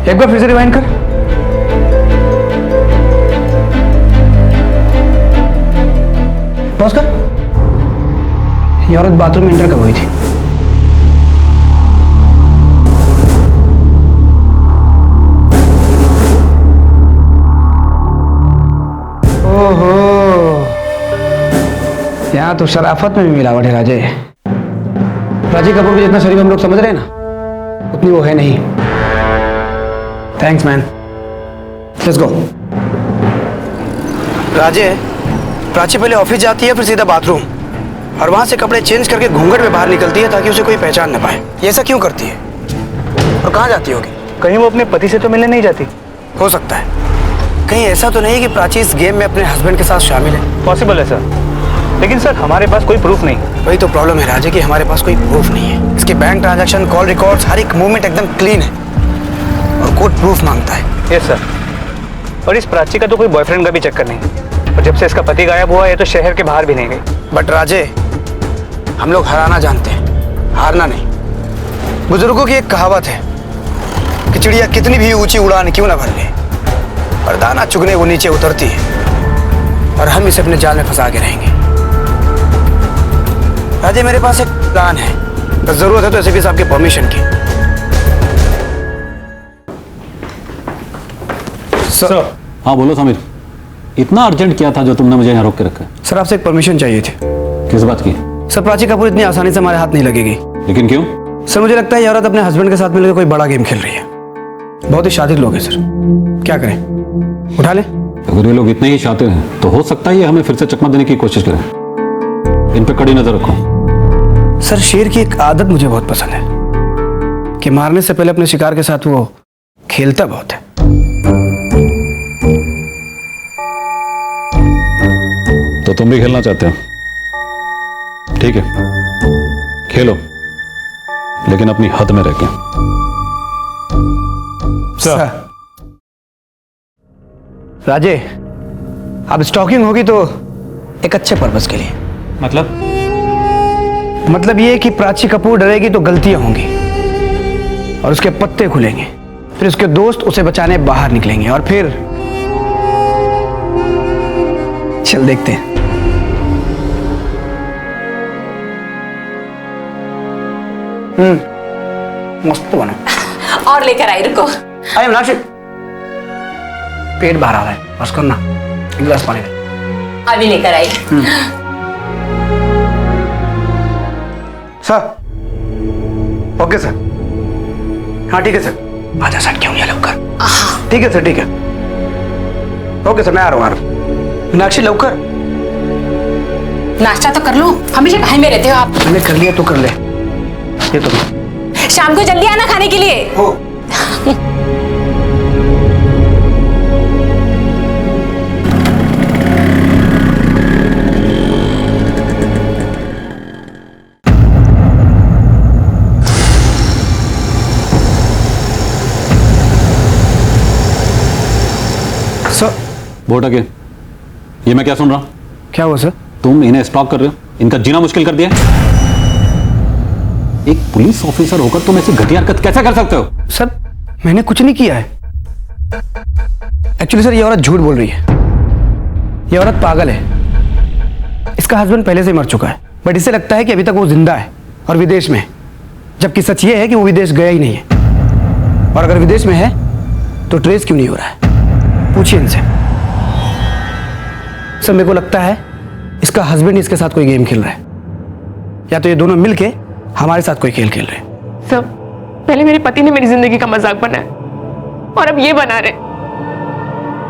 एक बार फिर से रिवाइंड कर। पॉज कर। ये औरत बाथरूम में एंटर कब हुई थी? ओहो, यहाँ तो शराफत में भी मिलावट है राजे। राजी कपूर की जितना शरीफ हम लोग समझ रहे हैं ना, उतनी वो है नहीं। Thanks man, let's go. Raje, Prachi पहले ऑफिस जाती है, फिर सीधा बाथरूम, और वहां से कपड़े चेंज करके घूंघट में बाहर निकलती है ताकि उसे कोई पहचान न पाए। ये ऐसा क्यों करती है? और कहाँ जाती होगी? कहीं वो अपने पति से तो मिलने नहीं जाती? हो सकता है। कहीं ऐसा तो नहीं कि प्राची इस गेम में अपने हस्बैंड के साथ शामिल है? पॉसिबल है सर, लेकिन सर हमारे पास कोई प्रूफ नहीं। वही तो प्रॉब्लम है राजे कि हमारे पास कोई प्रूफ नहीं है। इसके बैंक ट्रांजैक्शन, कॉल रिकॉर्ड्स, हर एक मूवमेंट एकदम क्लीन है, और कोर्ट प्रूफ मांगता है। Yes sir. और इस प्राची का तो कोई बॉयफ्रेंड का भी चक्कर नहीं, और जब से इसका पति गायब हुआ है तो शहर के बाहर भी नहीं गई। बट राजे, हम लोग हराना जानते हैं, हारना नहीं। बुजुर्गों की एक कहावत है कि चिड़िया कितनी भी ऊंची उड़ान क्यों ना भर ले, पर दाना चुगने वो नीचे उतरती है, और हम इसे अपने जाल में फंसा के रहेंगे। राजे, मेरे पास एक प्लान है, बस जरूरत है तो एसपी साहब की परमिशन की। सर। हाँ बोलो समीर, इतना अर्जेंट क्या था जो तुमने मुझे यहाँ रोक के रखा है? सर, आपसे एक परमिशन चाहिए थी। किस बात की? सर, प्राची कपूर इतनी आसानी से हमारे हाथ नहीं लगेगी। लेकिन क्यों? सर, मुझे लगता है ये औरत अपने हस्बैंड के साथ मिलकर कोई बड़ा गेम खेल रही है। बहुत ही शातिर लोग हैं सर, क्या करें? उठा ले। अगर ये लोग इतने ही चाहते हैं तो हो सकता है ये हमें फिर से चकमा देने की कोशिश करें। इन पे कड़ी नजर रखो। सर, शेर की एक आदत मुझे बहुत पसंद है कि मारने से पहले अपने शिकार के साथ वो खेलता बहुत है। तो तुम भी खेलना चाहते हो? ठीक है, खेलो, लेकिन अपनी हद में रह के। सर। राजे, अब स्टॉकिंग होगी तो एक अच्छे पर्पस के लिए। मतलब ये कि प्राची कपूर डरेगी तो गलतियां होंगी और उसके पत्ते खुलेंगे, फिर उसके दोस्त उसे बचाने बाहर निकलेंगे, और फिर चल देखते हैं। मस्त बना। और लेकर आई, रुको। अरे मीनाक्षी, पेट बाहर आ रहा है, बस करना, एक गिलास पानी दे। अभी लेकर आई। सर। Okay sir. हाँ ठीक है सर। आजा सर, क्यों नहीं लवकर? ठीक है सर, ठीक है। ओके सर, मैं आ रहा हूँ। मीनाक्षी लवकर। नाश्ता तो कर लो, हमेशा कहीं में रहते हो आप। मैंने कर लिया तो कर ले। ये तो शाम को जल्दी आना खाने के लिए। हो। सर। बोटा के, ये मैं क्या सुन रहा हूं? क्या हुआ सर? तुम इन्हें स्टॉक कर रहे हो, इनका जीना मुश्किल कर दिया। एक पुलिस ऑफिसर होकर तुम ऐसी घटिया हरकत कैसे कर सकते हो? सर, मैंने कुछ नहीं किया है। एक्चुअली सर, ये औरत झूठ बोल रही है। ये औरत पागल है। इसका हस्बैंड पहले से मर चुका है, बट इसे लगता है कि अभी तक वो जिंदा है और विदेश में है, जबकि सच ये है कि वो विदेश गया ही नहीं है। और अगर विदेश में है तो ट्रेस क्यों नहीं हो रहा है? पूछिए इनसे। सर, मेरे को लगता है इसका हस्बैंड इसके साथ कोई गेम खेल रहा है, या तो ये दोनों मिलके हमारे साथ कोई खेल खेल रहे हैं। सर, पहले मेरे पति ने मेरी जिंदगी का मजाक बनाया और अब ये बना रहे।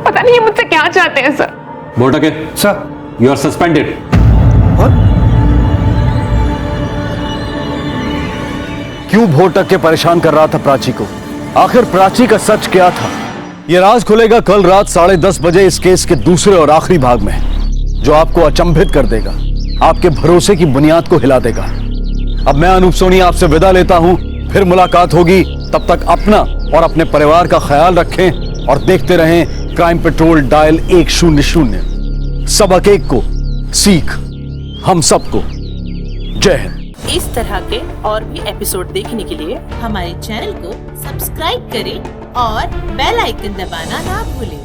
पता नहीं ये मुझसे क्या चाहते हैं सर। बोटा के सर, यू आर सस्पेंडेड। क्यों भोटक के परेशान कर रहा था प्राची को? आखिर प्राची का सच क्या था? यह राज खुलेगा कल रात 10:30 बजे इस केस के दूसरे और आखिरी भाग में, जो आपको अचंभित कर देगा, आपके भरोसे की बुनियाद को हिला देगा। अब मैं अनूप सोनी आपसे विदा लेता हूं, फिर मुलाकात होगी। तब तक अपना और अपने परिवार का ख्याल रखें और देखते रहें क्राइम पेट्रोल डायल 100। सबक एक को सीख हम सबको। जय हिंद। इस तरह के और भी एपिसोड देखने के लिए हमारे चैनल को सब्सक्राइब करें और बेल आइकन दबाना ना भूलें।